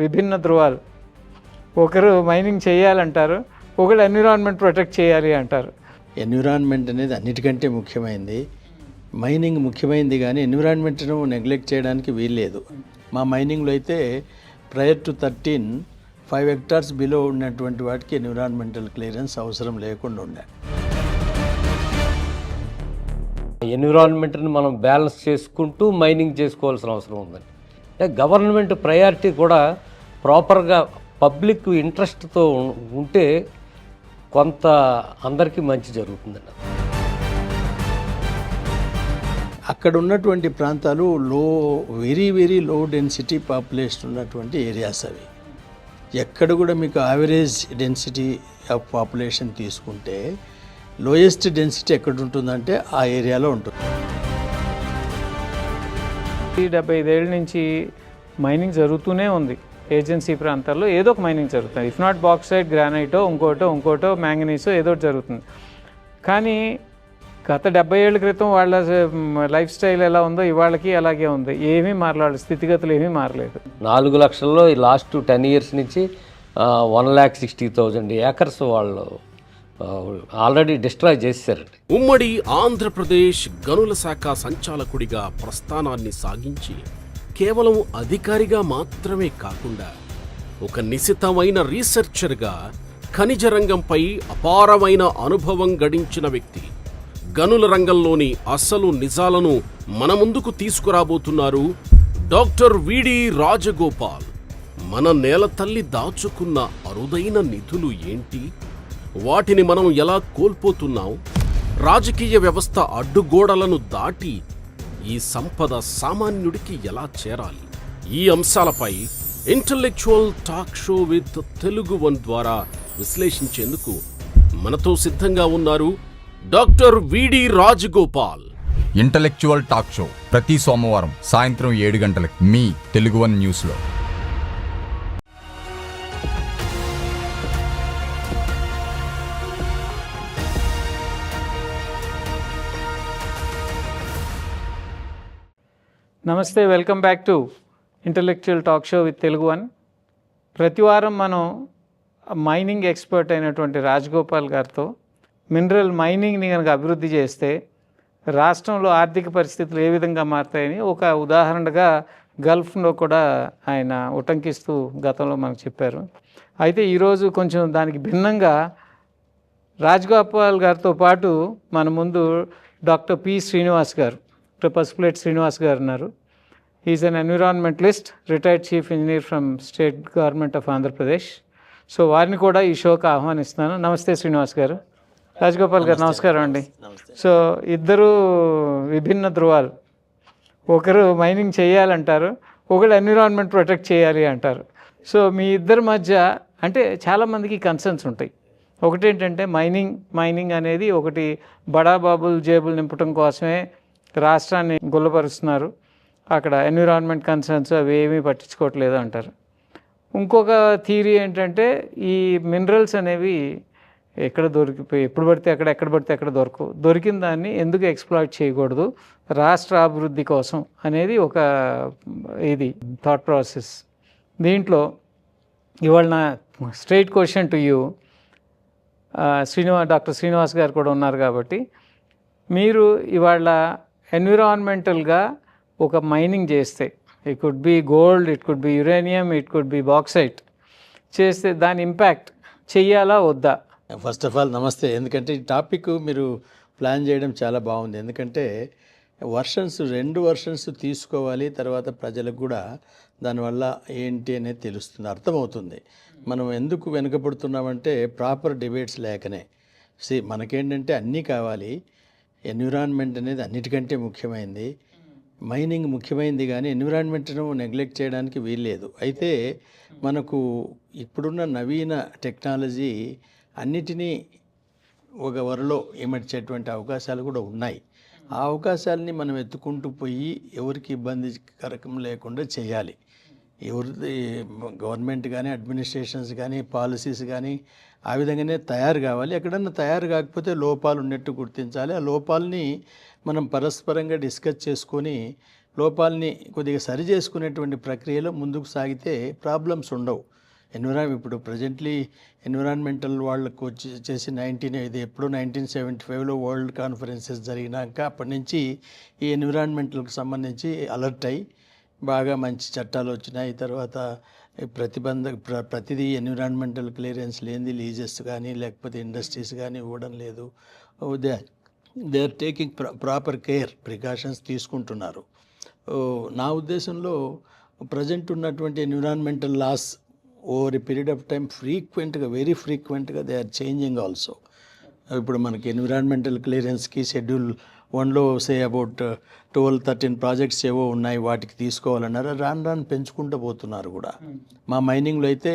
విభిన్న ధృవాలు. ఒకరు మైనింగ్ చేయాలంటారు, ఒకరు ఎన్విరాన్మెంట్ ప్రొటెక్ట్ చేయాలి అంటారు. ఎన్విరాన్మెంట్ అనేది అన్నిటికంటే ముఖ్యమైనది. మైనింగ్ ముఖ్యమైనది కానీ ఎన్విరాన్మెంట్ను నెగ్లెక్ట్ చేయడానికి వీల్లేదు. మా మైనింగ్లో అయితే ప్రయర్ టు 5 hectares బిలో ఉన్నటువంటి వాటికి ఎన్విరాన్మెంటల్ క్లియరెన్స్ అవసరం లేకుండా ఉండే. ఎన్విరాన్మెంట్ని మనం బ్యాలెన్స్ చేసుకుంటూ మైనింగ్ చేసుకోవాల్సిన అవసరం ఉందండి. గవర్నమెంట్ ప్రయారిటీ కూడా ప్రాపర్గా పబ్లిక్ ఇంట్రెస్ట్తో ఉంటే కొంత అందరికీ మంచి జరుగుతుందండి. అక్కడ ఉన్నటువంటి ప్రాంతాలు వెరీ లో డెన్సిటీ పాపులేషన్ ఉన్నటువంటి ఏరియాస్ అవి. ఎక్కడ కూడా మీకు యావరేజ్ డెన్సిటీ ఆఫ్ పాపులేషన్ తీసుకుంటే లోయెస్ట్ డెన్సిటీ ఎక్కడ ఉంటుందంటే ఆ ఏరియాలో ఉంటుంది. 75 ఏళ్ళ నుంచి మైనింగ్ జరుగుతూనే ఉంది. ఏజెన్సీ ప్రాంతాల్లో ఏదో ఒక మైనింగ్ జరుగుతుంది. ఇఫ్ నాట్ బాక్సైట్, గ్రానైటో, ఇంకోటో మ్యాంగనీసో ఏదో జరుగుతుంది. కానీ గత 70 ఏళ్ళ క్రితం వాళ్ళ లైఫ్ స్టైల్ ఎలా ఉందో ఇవాళకి అలాగే ఉంది. ఏమీ మారలేదు, స్థితిగతులు ఏమీ మారలేదు. 4 లక్షల్లో ఈ లాస్ట్ 10 years నుంచి 1,60,000 acres వాళ్ళు ఆల్రెడీ డిస్ట్రాయ్ చేశారండి. ఉమ్మడి ఆంధ్రప్రదేశ్ గనుల శాఖ సంచాలకుడిగా ప్రస్థానాన్ని సాగించి కేవలం అధికారిగా మాత్రమే కాకుండా ఒక నిశితమైన రీసెర్చర్గా ఖనిజ రంగంపై అపారమైన అనుభవం గడించిన వ్యక్తి. గనుల రంగంలోని అసలు నిజాలను మన ముందుకు తీసుకురాబోతున్నారు డాక్టర్ విడి రాజగోపాల్. మన నేల తల్లి దాచుకున్న అరుదైన నిధులు ఏంటి, వాటిని మనం ఎలా కోల్పోతున్నాం, రాజకీయ వ్యవస్థ అడ్డుగోడలను దాటి ఈ సంపద సామాన్యుడికి ఎలా చేరాలి, ఈ అంశాలపై intellectual talk show with Telugu one ద్వారా విశ్లేషించేందుకు మనతో సిద్ధంగా ఉన్నారు డాక్టర్ విడి రాజగోపాల్. ఇంటలెక్చువల్ టాక్ షో ప్రతి సోమవారం సాయంత్రం 7 గంటలకు మీ తెలుగు వన్ న్యూస్లో. నమస్తే, welcome back to intellectual talk show with Telugu one. ప్రతి వారం మనం మైనింగ్ ఎక్స్పర్ట్ అయినటువంటి రాజగోపాల్ గారితో మినరల్ మైనింగ్ని కనుక అభివృద్ధి చేస్తే రాష్ట్రంలో ఆర్థిక పరిస్థితులు ఏ విధంగా మారుతాయని ఒక ఉదాహరణగా గల్ఫ్లో కూడా ఆయన ఉటంకిస్తూ గతంలో మనకు చెప్పారు. అయితే ఈరోజు కొంచెం దానికి భిన్నంగా రాజగోపాల్ గారితో పాటు మన ముందు డాక్టర్ పి శ్రీనివాస్ గారు, పసుపులేటి శ్రీనివాస్ గారు ఉన్నారు. Is an environmentalist, retired chief engineer from state government of Andhra Pradesh. So వారిని కూడా ఈ షోకి ఆహ్వానిస్తున్నాను. నమస్తే శ్రీనివాస్ గారు. రాజగోపాల్ గారు నమస్కారం అండి. సో ఇద్దరు విభిన్న ధృవాలు. ఒకరు మైనింగ్ చేయాలంటారు, ఒకరు ఎన్విరాన్మెంట్ ప్రొటెక్ట్ చేయాలి అంటారు. సో మీ ఇద్దరి మధ్య అంటే చాలామందికి కన్సర్న్స్ ఉంటాయి. ఒకటేంటంటే మైనింగ్ అనేది ఒకటి బడాబాబులు జేబులు నింపడం కోసమే రాష్ట్రాన్ని గుల్లపరుస్తున్నారు, అక్కడ ఎన్విరాన్మెంట్ కన్సర్న్స్ అవి ఏమీ పట్టించుకోవట్లేదు అంటారు. ఇంకొక థియరీ ఏంటంటే ఈ మినరల్స్ అనేవి ఎప్పుడు పడితే అక్కడ దొరికిన దాన్ని ఎందుకు ఎక్స్ప్లాయిట్ చేయకూడదు రాష్ట్ర అభివృద్ధి కోసం అనేది ఒక థాట్ ప్రాసెస్. దీంట్లో ఇవాళ నా straight question to you, doctor Srinivas గారు కూడా ఉన్నారు కాబట్టి, మీరు ఇవాళ ఎన్విరాన్మెంటల్గా ఒక మైనింగ్ చేస్తే, it could be gold, it could be uranium, it could be bauxite చేస్తే దాని ఇంపాక్ట్ చెయ్యాలా వద్దా? ఫస్ట్ ఆఫ్ ఆల్ నమస్తే. ఎందుకంటే ఈ టాపిక్ మీరు ప్లాన్ చేయడం చాలా బాగుంది. ఎందుకంటే 2 వర్షన్స్ తీసుకోవాలి, తర్వాత ప్రజలకు కూడా దానివల్ల ఏంటి అనేది తెలుస్తుంది, అర్థమవుతుంది. మనం ఎందుకు వెనుకబడుతున్నామంటే ప్రాపర్ డిబేట్స్ లేకనే. మనకేంటంటే అన్నీ కావాలి, ఎన్విరాన్మెంట్ అనేది అన్నిటికంటే ముఖ్యమైనది. మైనింగ్ ముఖ్యమైనది కానీ ఎన్విరాన్మెంట్ను నెగ్లెక్ట్ చేయడానికి వీల్లేదు. అయితే మనకు ఇప్పుడున్న నవీన టెక్నాలజీ అన్నిటినీ ఒక వరలో ఇమర్చేటువంటి అవకాశాలు కూడా ఉన్నాయి. ఆ అవకాశాలని మనం ఎత్తుకుంటూ పోయి ఎవరికి ఇబ్బందికరం లేకుండా చేయాలి. గవర్నమెంట్ కానీ, అడ్మినిస్ట్రేషన్స్ కానీ, పాలసీస్ కానీ ఆ విధంగానే తయారు కావాలి. ఎక్కడన్నా తయారు కాకపోతే లోపాలు ఉన్నట్టు గుర్తించాలి. ఆ లోపాలని మనం పరస్పరంగా డిస్కస్ చేసుకొని లోపాలని కొద్దిగా సరి చేసుకునేటువంటి ప్రక్రియలో ముందుకు సాగితే ప్రాబ్లమ్స్ ఉండవు. ఇప్పుడు ప్రజెంట్లీ ఎన్విరాన్మెంటల్ వాళ్ళకు చేసి ఇది ఎప్పుడో 1975లో వరల్డ్ కాన్ఫరెన్సెస్ జరిగినాక అప్పటి నుంచి ఈ ఎన్విరాన్మెంటల్కి సంబంధించి అలర్ట్ అయ్యి బాగా మంచి చట్టాలు వచ్చినాయి. తర్వాత ప్రతిదీ ఎన్విరాన్మెంటల్ క్లియరెన్స్ లేనిది లీజెస్ కానీ లేకపోతే ఇండస్ట్రీస్ కానీ ఇవ్వడం లేదు. They are taking proper care, precautions తీసుకుంటున్నారు. నా ఉద్దేశంలో ప్రజెంట్ ఉన్నటువంటి environmental laws over a period of time very ఫ్రీక్వెంట్గా దే ఆర్ చేంజింగ్ ఆల్సో. ఇప్పుడు మనకి ఎన్విరాన్మెంటల్ క్లియరెన్స్కి షెడ్యూల్ 1లో అబౌట్ 12-13 ప్రాజెక్ట్స్ ఏవో ఉన్నాయి, వాటికి తీసుకోవాలన్నారు. రాను పెంచుకుంటూ పోతున్నారు కూడా. మా మైనింగ్లో అయితే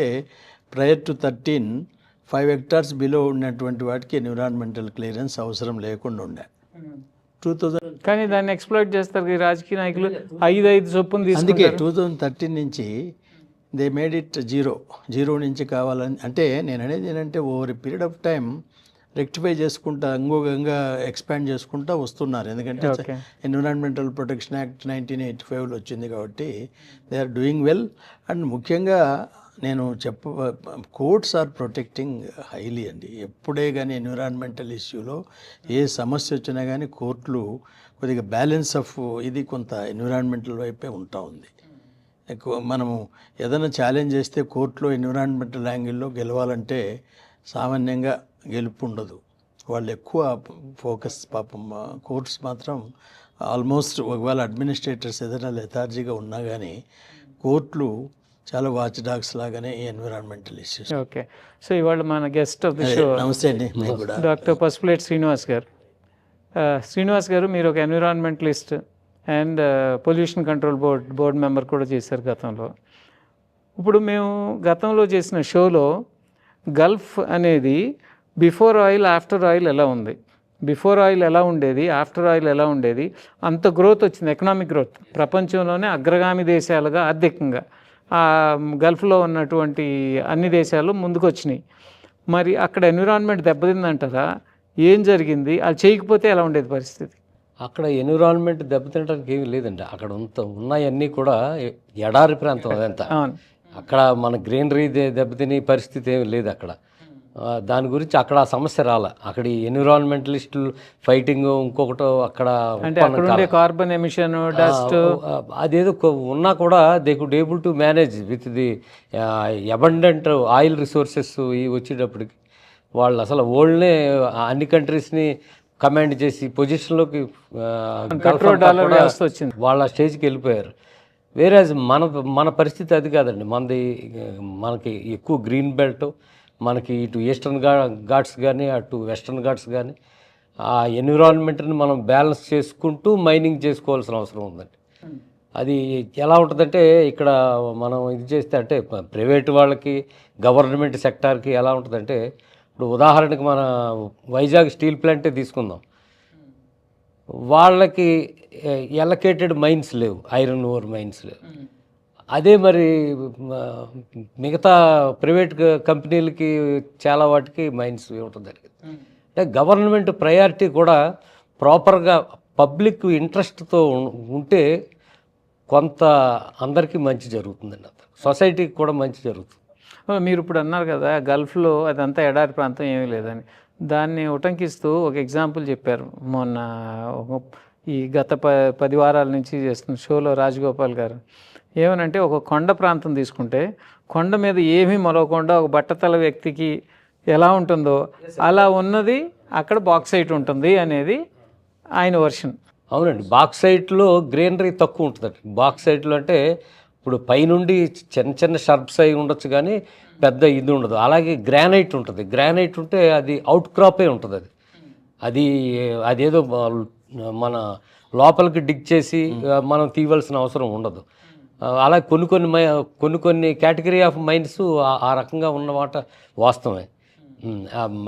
ప్రయర్ టు 13 5 hectares బిలో ఉన్నటువంటి వాటికి ఎన్విరాన్మెంటల్ క్లియరెన్స్ అవసరం లేకుండా ఉండే 2000. కానీ దాన్ని ఎక్స్ప్లోయిట్ చేస్తారు ఈ రాజకీయ నాయకులు, 5 చొప్పున అందుకే తీసుకుంటారు. 2013 నుంచి దే మేడ్ ఇట్ జీరో నుంచి కావాలని. అంటే నేను అనేది ఏంటంటే over a period of time rectify చేసుకుంటా ఇంకొకంగా ఎక్స్పాండ్ చేసుకుంటా వస్తున్నారు. ఎందుకంటే ఎన్విరాన్మెంటల్ ప్రొటెక్షన్ యాక్ట్ 1985లో వచ్చింది కాబట్టి they are doing well. And ముఖ్యంగా నేను కోర్ట్స్ ఆర్ ప్రొటెక్టింగ్ హైలీ అండి. ఎప్పుడే కానీ ఎన్విరాన్మెంటల్ ఇష్యూలో ఏ సమస్య వచ్చినా కానీ కోర్టులు కొద్దిగా బ్యాలెన్స్ ఆఫ్ ఇది కొంత ఎన్విరాన్మెంటల్ వైపే ఉంటా ఉంది. ఎక్కువ మనము ఏదైనా ఛాలెంజ్ చేస్తే కోర్టులో ఎన్విరాన్మెంటల్ యాంగిల్లో గెలవాలంటే సామాన్యంగా గెలుపు ఉండదు. వాళ్ళు ఎక్కువ ఫోకస్ పాపం కోర్ట్స్ మాత్రం ఆల్మోస్ట్ ఒకవేళ అడ్మినిస్ట్రేటర్స్ ఏదైనా లెథార్జీగా ఉన్నా కానీ కోర్టులు చాలా వాచ్ డాగ్స్ లాగానే ఈ ఎన్విరాన్మెంటల్ ఇష్యూస్. ఓకే, సో ఇవాళ మన గెస్ట్ ఆఫ్ ది షో నమస్తే అండి, మీకు కూడా డాక్టర్ పసుపులేటి శ్రీనివాస్ గారు. శ్రీనివాస్ గారు, మీరు ఒక environmentalist and pollution control board member కూడా చేశారు గతంలో. ఇప్పుడు మేము గతంలో చేసిన షోలో గల్ఫ్ అనేది బిఫోర్ ఆయిల్ ఆఫ్టర్ ఆయిల్ ఎలా ఉంది, బిఫోర్ ఆయిల్ ఎలా ఉండేది, ఆఫ్టర్ ఆయిల్ ఎలా ఉండేది, అంత గ్రోత్ వచ్చింది, ఎకనామిక్ గ్రోత్. ప్రపంచంలోనే అగ్రగామి దేశాలుగా ఆర్థికంగా గల్ఫ్లో ఉన్నటువంటి అన్ని దేశాలు ముందుకు వచ్చినాయి. మరి అక్కడ ఎన్విరాన్మెంట్ దెబ్బతిందంటారా, ఏం జరిగింది, అది చేయకపోతే ఎలా ఉండేది పరిస్థితి? అక్కడ ఎన్విరాన్మెంట్ దెబ్బతినడానికి ఏమీ లేదండి. అక్కడ ఉన్నాయన్నీ కూడా ఎడారి ప్రాంతం అదంతా. అక్కడ మన గ్రీనరీ దెబ్బతినే పరిస్థితి ఏమి లేదు అక్కడ. దాని గురించి అక్కడ ఆ సమస్య రాలే. అక్కడ ఈ ఎన్విరాన్మెంటలిస్టులు ఫైటింగ్ ఇంకొకటో అక్కడ కార్బన్ ఎమిషన్, డస్ట్ అదేదో ఉన్నా కూడా they could able to manage with the abundant oil resources వచ్చేటప్పటికి వాళ్ళు అసలు వరల్డ్నే అన్ని కంట్రీస్ని కమాండ్ చేసి పొజిషన్లోకి వచ్చింది, వాళ్ళ స్టేజ్కి వెళ్ళిపోయారు. వేరేజ్ మన పరిస్థితి అది కాదండి. మనకి ఎక్కువ గ్రీన్ బెల్ట్, మనకి ఇటు ఈస్టర్న్ ఘాట్స్ కానీ అటు వెస్టర్న్ ఘాట్స్ కానీ ఆ ఎన్విరాన్మెంట్ని మనం బ్యాలెన్స్ చేసుకుంటూ మైనింగ్ చేసుకోవాల్సిన అవసరం ఉందండి. అది ఎలా ఉంటుందంటే ఇక్కడ మనం ఇది చేస్తే అంటే ప్రైవేట్ వాళ్ళకి గవర్నమెంట్ సెక్టార్కి ఎలా ఉంటుందంటే, ఇప్పుడు ఉదాహరణకి మన వైజాగ్ స్టీల్ ప్లాంటే తీసుకుందాం. వాళ్ళకి ఎలకేటెడ్ మైన్స్ లేవు, ఐరన్ ఓర్ మైన్స్ లేవు. అదే మరి మిగతా ప్రైవేట్ కంపెనీలకి చాలా వాటికి మైన్స్ ఇవ్వటం జరిగింది. అంటే గవర్నమెంట్ ప్రయారిటీ కూడా ప్రాపర్గా పబ్లిక్ ఇంట్రెస్ట్తో ఉంటే కొంత అందరికీ మంచి జరుగుతుందండి, సొసైటీకి కూడా మంచి జరుగుతుంది. మీరు ఇప్పుడు అన్నారు కదా గల్ఫ్లో అదంతా ఎడారి ప్రాంతం ఏమీ లేదని, దాన్ని ఉటంకిస్తూ ఒక ఎగ్జాంపుల్ చెప్పారు మొన్న ఈ గత 10 వారాల నుంచి చేస్తున్న షోలో రాజగోపాల్ గారు. ఏమనంటే ఒక కొండ ప్రాంతం తీసుకుంటే కొండ మీద ఏమీ మొలవకుండా ఒక బట్టతల వ్యక్తికి ఎలా ఉంటుందో అలా ఉన్నది అక్కడ బాక్సైట్ ఉంటుంది అనేది ఆయన వర్షన్. అవునండి, బాక్సైట్లో గ్రీనరీ తక్కువ ఉంటుందండి. బాక్సైట్లో అంటే ఇప్పుడు పైనుండి చిన్న చిన్న షర్బ్స్ అయి ఉండొచ్చు కానీ పెద్ద ఇది ఉండదు. అలాగే గ్రానైట్ ఉంటుంది. గ్రానైట్ ఉంటే అది అవుట్ క్రాపే ఉంటుంది. అది అదేదో మన లోపలికి డిగ్ చేసి మనం తీయవలసిన అవసరం ఉండదు. అలా కొన్ని కేటగిరీ ఆఫ్ మైన్స్ ఆ రకంగా ఉన్నమాట వాస్తవమే.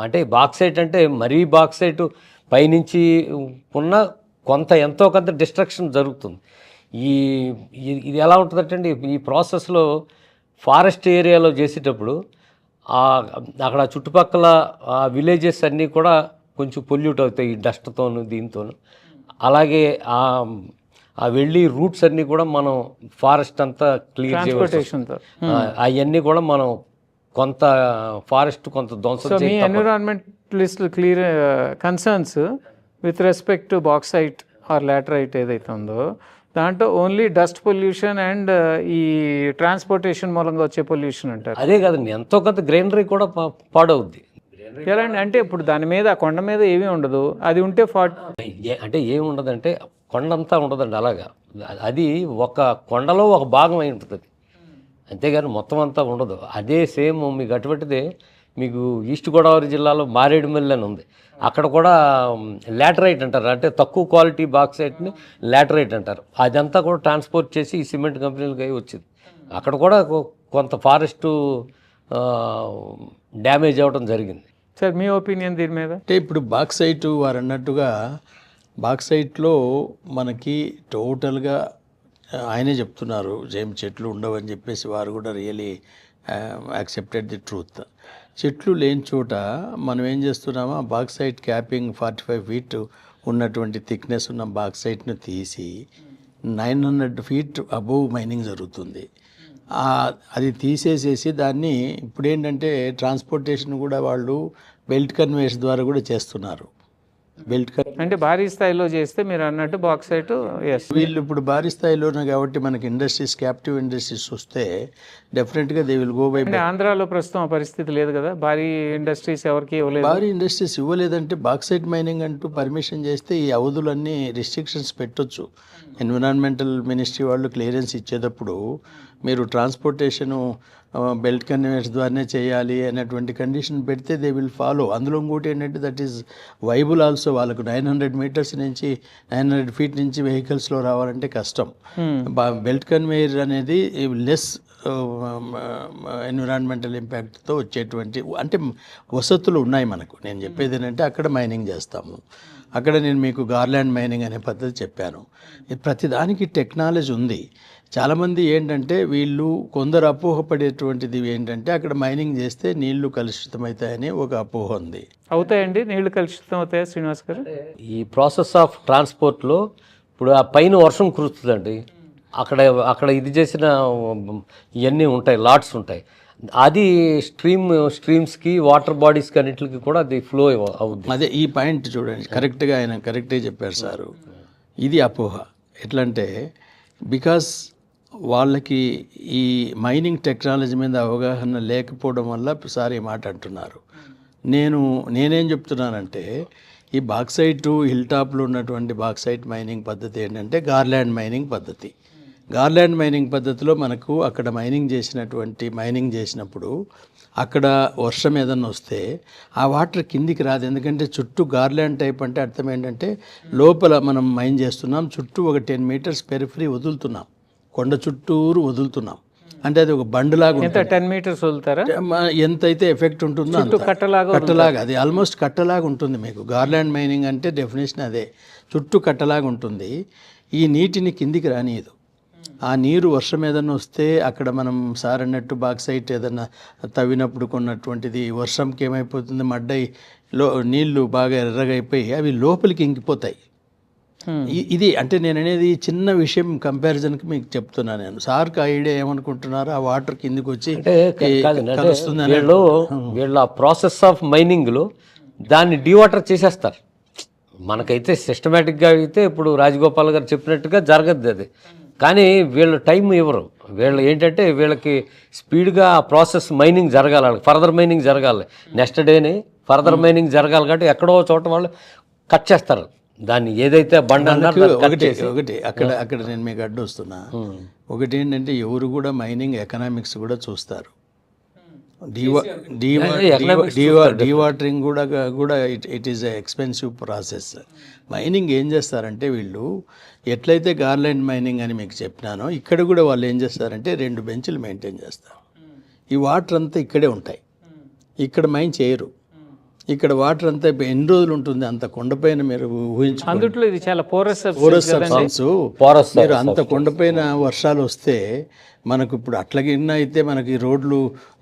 అంటే బాక్సైట్ అంటే మరీ బాక్సైట్ పైనుంచి ఉన్న ఎంతో కొంత డిస్ట్రక్షన్ జరుగుతుంది. ఇది ఎలా ఉంటుందంటే ఈ ప్రాసెస్లో ఫారెస్ట్ ఏరియాలో చేసేటప్పుడు అక్కడ చుట్టుపక్కల విలేజెస్ అన్నీ కూడా కొంచెం పొల్యూట్ అవుతాయి ఈ డస్ట్తోను దీంతోను. అలాగే ఆ వెళ్ళి రూట్స్ అన్నీ కూడా మనం ఫారెస్ట్ అంతా క్లియర్ చేయవచ్చు. ట్రాన్స్పోర్టేషన్తో. అవన్నీ కూడా మనం కొంత ఫారెస్ట్ కొంత ధ్వంసం సో మీ చేయడం తప్పదు. Environmentalist clear concerns with respect to bauxite or laterite ఏదైతే ఉందో దాంట్లో ఓన్లీ డస్ట్ పొల్యూషన్ అండ్ ఈ ట్రాన్స్పోర్టేషన్ మూలంగా వచ్చే పొల్యూషన్ అంటారు. అదే కదండి, ఎంతో కొంత గ్రీనరీ కూడా పాడవుద్ది. ఎలా అంటే ఇప్పుడు దాని మీద ఆ కొండ మీద ఏమీ ఉండదు, అది ఉంటే అంటే ఏమి ఉండదంటే కొండంతా ఉండదండి, అలాగా అది ఒక కొండలో ఒక భాగం అయి ఉంటుంది, అంతేగాని మొత్తం అంతా ఉండదు. అదే సేమ్ మీకు అటువంటిదే మీకు ఈస్ట్ గోదావరి జిల్లాలో మారేడుమిల్లి అని ఉంది, అక్కడ కూడా లాటరైట్ అంటారు, అంటే తక్కువ క్వాలిటీ బాక్సైట్ని లాటరైట్ అంటారు. అదంతా కూడా ట్రాన్స్పోర్ట్ చేసి ఈ సిమెంట్ కంపెనీలకి వచ్చింది. అక్కడ కూడా కొంత ఫారెస్ట్ డ్యామేజ్ అవ్వడం జరిగింది. సార్ మీ ఒపీనియన్ దీని మీద? అంటే ఇప్పుడు బాక్సైట్ వారు అన్నట్టుగా బాక్సైట్లో మనకి టోటల్గా ఆయనే చెప్తున్నారు ఏం చెట్లు ఉండవని చెప్పేసి, వారు కూడా రియలీ యాక్సెప్టెడ్ ది ట్రూత్. చెట్లు లేని చోట మనం ఏం చేస్తున్నామో బాక్సైట్ క్యాపింగ్ 45 feet ఉన్నటువంటి థిక్నెస్ ఉన్న బాక్సైట్ను తీసి 900 feet అబోవ్ మైనింగ్ జరుగుతుంది. అది తీసేసేసి దాన్ని ఇప్పుడు ఏంటంటే ట్రాన్స్పోర్టేషన్ కూడా వాళ్ళు బెల్ట్ కన్వేయర్స్ ద్వారా కూడా చేస్తున్నారు. అంటే భారీ స్థాయిలో చేస్తే మీరు అన్నట్టు బాక్సైట్ ఎస్ వీళ్ళు ఇప్పుడు భారీ స్థాయిలోనే కాబట్టి మనకి ఇండస్ట్రీస్, క్యాప్టివ్ ఇండస్ట్రీస్ వస్తే డెఫినెట్గా దే విల్ గో బై. అంటే ఆంధ్రాలో ప్రస్తుతం ఆ పరిస్థితి లేదు కదా, భారీ ఇండస్ట్రీస్ ఎవరికి ఇవ్వలేదు. భారీ ఇండస్ట్రీస్ ఇవ్వలేదంటే బాక్సైట్ మైనింగ్ అంటూ పర్మిషన్ చేస్తే ఈ అవధులన్నీ రిస్ట్రిక్షన్స్ పెట్టొచ్చు. ఎన్విరాన్మెంటల్ మినిస్ట్రీ వాళ్ళు క్లియరెన్స్ ఇచ్చేటప్పుడు మీరు ట్రాన్స్పోర్టేషను బెల్ట్ కన్వేయర్స్ ద్వారానే చేయాలి అనేటువంటి కండిషన్ పెడితే దే విల్ ఫాలో. అందులో ఇంకోటి ఏంటంటే దట్ ఈస్ వైబుల్ ఆల్సో. వాళ్ళకు 900 meters నుంచి 900 feet నుంచి వెహికల్స్లో రావాలంటే కష్టం. బెల్ట్ కన్వేయర్ అనేది లెస్ ఎన్విరాన్మెంటల్ ఇంపాక్ట్తో వచ్చేటువంటి అంటే వసతులు ఉన్నాయి మనకు. నేను చెప్పేది ఏంటంటే అక్కడ మైనింగ్ చేస్తాము, అక్కడ నేను మీకు గార్లాండ్ మైనింగ్ అనే పద్ధతి చెప్పాను. ప్రతిదానికి టెక్నాలజీ ఉంది. చాలామంది ఏంటంటే వీళ్ళు కొందరు అపోహపడేటువంటిది ఏంటంటే అక్కడ మైనింగ్ చేస్తే నీళ్లు కలుషితమవుతాయని ఒక అపోహ ఉంది. అవుతాయండి, నీళ్లు కలుషితం అవుతాయా శ్రీనివాస్ గారు? ఈ ప్రాసెస్ ఆఫ్ ట్రాన్స్పోర్ట్లో ఇప్పుడు ఆ పైన వర్షం కురుస్తుందండి, అక్కడ ఇది చేసిన ఇవన్నీ ఉంటాయి, లాట్స్ ఉంటాయి, అది స్ట్రీమ్స్కి వాటర్ బాడీస్కి అన్నింటికి కూడా అది ఫ్లో అవుతుంది. అదే ఈ పాయింట్ చూడండి, కరెక్ట్గా ఆయన కరెక్టే చెప్పారు సారు. ఇది అపోహ. ఎట్లంటే బికాస్ వాళ్ళకి ఈ మైనింగ్ టెక్నాలజీ మీద అవగాహన లేకపోవడం వల్ల సార్ ఈ మాట అంటున్నారు. నేనేం చెప్తున్నానంటే ఈ బాక్సైట్ హిల్ టాప్లో ఉన్నటువంటి బాక్సైట్ మైనింగ్ పద్ధతి ఏంటంటే గార్లాండ్ మైనింగ్ పద్ధతి. గార్లాండ్ మైనింగ్ పద్ధతిలో మనకు అక్కడ మైనింగ్ చేసినప్పుడు అక్కడ వర్షం ఏదన్నా వస్తే ఆ వాటర్ కిందికి రాదు. ఎందుకంటే చుట్టూ గార్లాండ్ టైప్ అంటే అర్థం ఏంటంటే లోపల మనం మైన్ చేస్తున్నాం, చుట్టూ ఒక 10 meters పెరిఫరీ వదులుతున్నాం, కొండ చుట్టూరు వదులుతున్నాం. అంటే అది ఒక బండ్లాగా ఉంటుంది. 10 meters వదులుతారా? ఎంతైతే ఎఫెక్ట్ ఉంటుందో అంత కట్టలాగా, అది ఆల్మోస్ట్ కట్టలాగా ఉంటుంది. మీకు గార్లాండ్ మైనింగ్ అంటే డెఫినేషన్ అదే, చుట్టూ కట్టలాగా ఉంటుంది. ఈ నీటిని కిందికి రానియదు. ఆ నీరు వర్షం ఏదన్నా వస్తే అక్కడ మనం సార్ అన్నట్టు బాక్సైట్ ఏదన్నా తవ్వినప్పుడు కొన్నటువంటిది వర్షంకి ఏమైపోతుంది, నీళ్లు బాగా ఎర్రగైపోయి అవి లోపలికి ఇంకిపోతాయి. ఇది అంటే నేను అనేది చిన్న విషయం కంపారిజన్కి మీకు చెప్తున్నాను. నేను సార్కి ఐడియా ఏమనుకుంటున్నారు, ఆ వాటర్ కిందికి వచ్చి వీళ్ళ ప్రాసెస్ ఆఫ్ మైనింగ్లో దాన్ని డీవాటర్ చేసేస్తారు. మనకైతే సిస్టమేటిక్గా అయితే ఇప్పుడు రాజగోపాల్ గారు చెప్పినట్టుగా జరగద్దు అది, కానీ వీళ్ళు టైం ఇవ్వరు. వీళ్ళు ఏంటంటే వీళ్ళకి స్పీడ్గా ఆ ప్రాసెస్ మైనింగ్ జరగాలి, ఫర్దర్ మైనింగ్ జరగాలి, నెక్స్ట్ డేని ఫర్దర్ మైనింగ్ జరగాలి. కాబట్టి ఎక్కడో చోట వాళ్ళు కట్ చేస్తారు దాన్ని, ఏదైతే బండ ఒకటి అక్కడ నేను మీకు అడ్డు వస్తున్నా. ఒకటి ఏంటంటే ఎవరు కూడా మైనింగ్ ఎకనామిక్స్ కూడా చూస్తారు. డీవాటరింగ్ కూడా it is a expensive process. Mining ఏం చేస్తారంటే వీళ్ళు ఎట్లయితే గార్లాండ్ మైనింగ్ అని మీకు చెప్పినానో ఇక్కడ కూడా వాళ్ళు ఏం చేస్తారంటే 2 benches మెయింటైన్ చేస్తారు. ఈ వాటర్ అంతా ఇక్కడే ఉంటాయి, ఇక్కడ మైన్ చేయరు. ఇక్కడ వాటర్ అంతా ఎన్ని రోజులు ఉంటుంది అంత కొండపైన మీరు ఊహించుకోండి. అందుట్లో ఇది చాలా పోరస్ పోరస్ సబ్స్టెన్స్. Porous మీరు అంత కొండపైన వర్షాలు వస్తే మనకు ఇప్పుడు అట్లాగిన్న అయితే మనకి రోడ్లు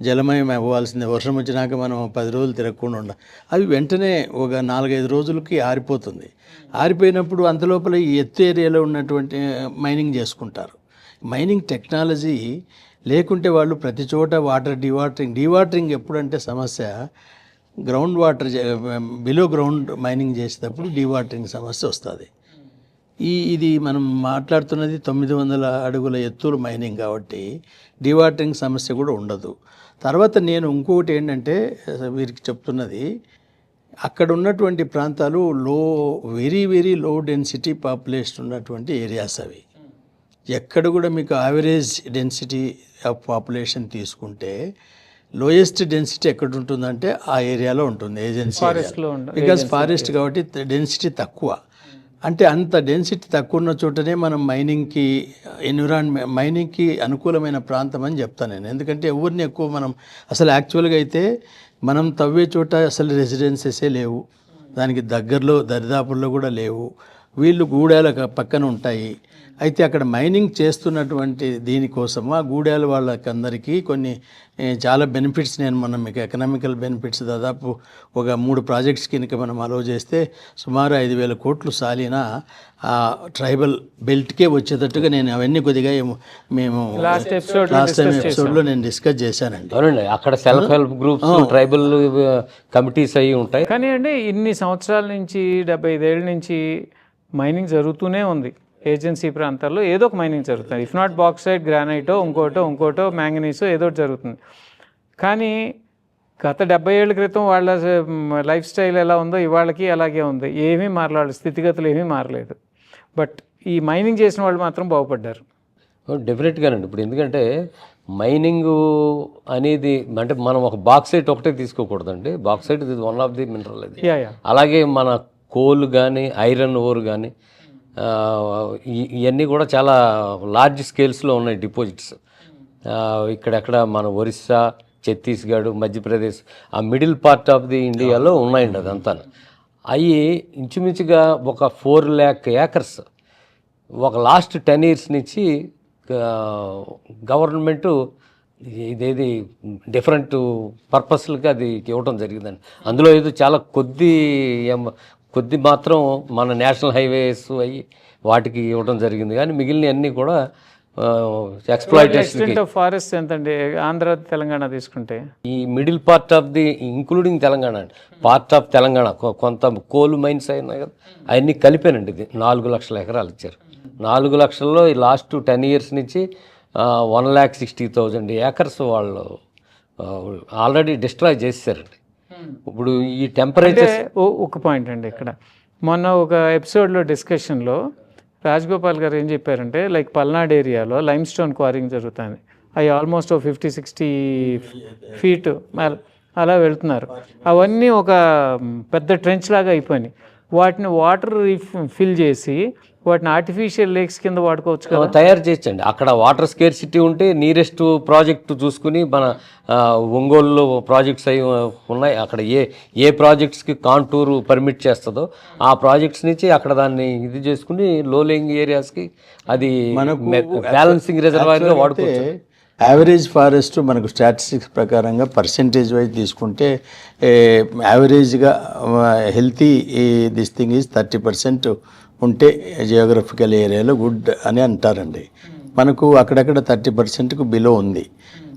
జలమయం అవ్వాల్సిందే. వర్షం వచ్చినాక మనం 10 రోజులు తిరగకుండా ఉండాలి. అవి వెంటనే ఒక 4-5 రోజులకి ఆరిపోతుంది. ఆరిపోయినప్పుడు అంతలోపల ఈ ఎత్తు ఏరియాలో ఉన్నటువంటి మైనింగ్ చేసుకుంటారు. మైనింగ్ టెక్నాలజీ లేకుంటే వాళ్ళు ప్రతి చోట వాటర్ డివాటరింగ్ ఎప్పుడంటే సమస్య, ground water below ground mining చేసేటప్పుడు డివాటరింగ్ సమస్య వస్తుంది. ఇది మనం మాట్లాడుతున్నది 900 అడుగుల ఎత్తుల మైనింగ్ కాబట్టి డివాటరింగ్ సమస్య కూడా ఉండదు. తర్వాత నేను ఇంకొకటి ఏంటంటే వీరికి చెప్తున్నది, అక్కడ ఉన్నటువంటి ప్రాంతాలు very very low density population ఉన్నటువంటి ఏరియాస్ అవి. ఎక్కడ కూడా మీకు యావరేజ్ డెన్సిటీ ఆఫ్ పాపులేషన్ తీసుకుంటే లోయెస్ట్ డెన్సిటీ ఎక్కడ ఉంటుందంటే ఆ ఏరియాలో ఉంటుంది, ఏజెన్సీ బికాజ్ ఫారెస్ట్ కాబట్టి డెన్సిటీ తక్కువ. అంటే అంత డెన్సిటీ తక్కువ ఉన్న చోటనే మనం మైనింగ్కి అనుకూలమైన ప్రాంతం అని చెప్తాను నేను. ఎందుకంటే ఎవరిని ఎక్కువ మనం అసలు యాక్చువల్గా అయితే మనం తవ్వే చోట అసలు రెసిడెన్సెసే లేవు, దానికి దగ్గరలో దరిదాపుల్లో కూడా లేవు, వీళ్ళు గూడాల పక్కన ఉంటాయి. అయితే అక్కడ మైనింగ్ చేస్తున్నటువంటి దీనికోసం ఆ గూడాల వాళ్ళకందరికీ కొన్ని చాలా బెనిఫిట్స్ నేను మీకు ఎకనామికల్ బెనిఫిట్స్ దాదాపు ఒక 3 ప్రాజెక్ట్స్ కింద మనం అలో చేస్తే సుమారు 5,000 కోట్లు సాలిన ఆ ట్రైబల్ బెల్ట్కే వచ్చేటట్టుగా నేను అవన్నీ కొద్దిగా మేము లాస్ట్ టైం ఎపిసోడ్లో నేను డిస్కస్ చేశానండి. అవునండి, అక్కడ self help groups, tribal committees అవి ఉంటాయి. కానీ అండి ఇన్ని సంవత్సరాల నుంచి 75 ఏళ్ళ నుంచి మైనింగ్ జరుగుతూనే ఉంది. ఏజెన్సీ ప్రాంతాల్లో ఏదో ఒక మైనింగ్ జరుగుతుంది. ఇఫ్ నాట్ బాక్సైట్, గ్రానైటో, ఇంకోటో మ్యాంగనీసో ఏదో ఒకటి జరుగుతుంది. కానీ గత 70 ఏళ్ళ క్రితం వాళ్ళ లైఫ్ స్టైల్ ఎలా ఉందో ఇవాళకి అలాగే ఉంది. ఏమీ మారలేదు, స్థితిగతులు ఏమీ మారలేదు. బట్ ఈ మైనింగ్ చేసిన వాళ్ళు మాత్రం బాగుపడ్డారు. డెఫినెట్గానండి. ఇప్పుడు ఎందుకంటే మైనింగ్ అనేది అంటే మనం ఒక బాక్సైట్ ఒకటే తీసుకోకూడదండి. బాక్సైట్ ఇది వన్ ఆఫ్ ది మినరల్ అది. అలాగే మన కోల్ కానీ, ఐరన్ ఓర్ కానీ ఇవన్నీ కూడా చాలా లార్జ్ స్కేల్స్లో ఉన్నాయి డిపాజిట్స్. ఇక్కడెక్కడ మన ఒరిస్సా, ఛత్తీస్గఢ్, మధ్యప్రదేశ్, ఆ మిడిల్ పార్ట్ ఆఫ్ ది ఇండియాలో ఉన్నాయండి అదంతా. అవి ఇంచుమించుగా ఒక 4 lakh acres ఒక లాస్ట్ 10 years నుంచి గవర్నమెంటు ఇదేది డిఫరెంట్ పర్పస్లకి అది ఇవ్వటం జరిగిందండి. అందులో ఏదో చాలా కొద్ది మాత్రం మన నేషనల్ హైవేస్ అయ్యి వాటికి ఇవ్వడం జరిగింది. కానీ మిగిలిన అన్నీ కూడా ఎక్స్‌ప్లాయిటేషన్. ఫారెస్ట్ ఎంతండి ఆంధ్ర తెలంగాణ తీసుకుంటే? ఈ middle part of the including Telangana అండి, పార్ట్ ఆఫ్ తెలంగాణ కొంత కోల్ మైన్స్ అయినాయి కదా, అవన్నీ కలిపానండి. ఇది 4 లక్షల ఎకరాలు ఇచ్చారు. 4 లక్షల్లో ఈ లాస్ట్ 10 years నుంచి 1,60,000 acres వాళ్ళు ఆల్రెడీ డిస్ట్రాయ్ చేశారండి. ఇప్పుడు ఈ టెంపరేచర్ ఒక పాయింట్ అండి. ఇక్కడ మొన్న ఒక ఎపిసోడ్లో డిస్కషన్లో రాజగోపాల్ గారు ఏం చెప్పారంటే, లైక్ పల్నాడు ఏరియాలో లైమ్ స్టోన్ క్వారింగ్ జరుగుతుంది. అవి ఆల్మోస్ట్ 50-60 feet అలా వెళ్తున్నారు. అవన్నీ ఒక పెద్ద ట్రెంచ్ లాగా అయిపోయినాయి. వాటిని వాటర్ ఫిల్ చేసి వాటిని ఆర్టిఫిషియల్ లేక్స్ కింద వాడుకోవచ్చు కదా, తయారు చేయొచ్చండి. అక్కడ వాటర్ స్కేర్సిటీ ఉంటే నియరెస్ట్ ప్రాజెక్టు చూసుకుని మన ఒంగోలులో ప్రాజెక్ట్స్ అవి ఉన్నాయి. అక్కడ ఏ ప్రాజెక్ట్స్కి కాంటూరు పర్మిట్ చేస్తుందో ఆ ప్రాజెక్ట్స్ నుంచి అక్కడ దాన్ని ఇది చేసుకుని లో లేయింగ్ ఏరియాస్కి అది బ్యాలెన్సింగ్ రిజర్వాయర్గా వాడుకోవచ్చు. యావరేజ్ ఫారెస్ట్ మనకు స్టాటిస్టిక్స్ ప్రకారంగా పర్సెంటేజ్ వైజ్ తీసుకుంటే యావరేజ్గా హెల్తీ దిస్ థింగ్ ఈజ్ 30% ఉంటే జియోగ్రఫికల్ ఏరియాలో గుడ్ అని అంటారండి. మనకు అక్కడక్కడ 30%కు బిలో ఉంది.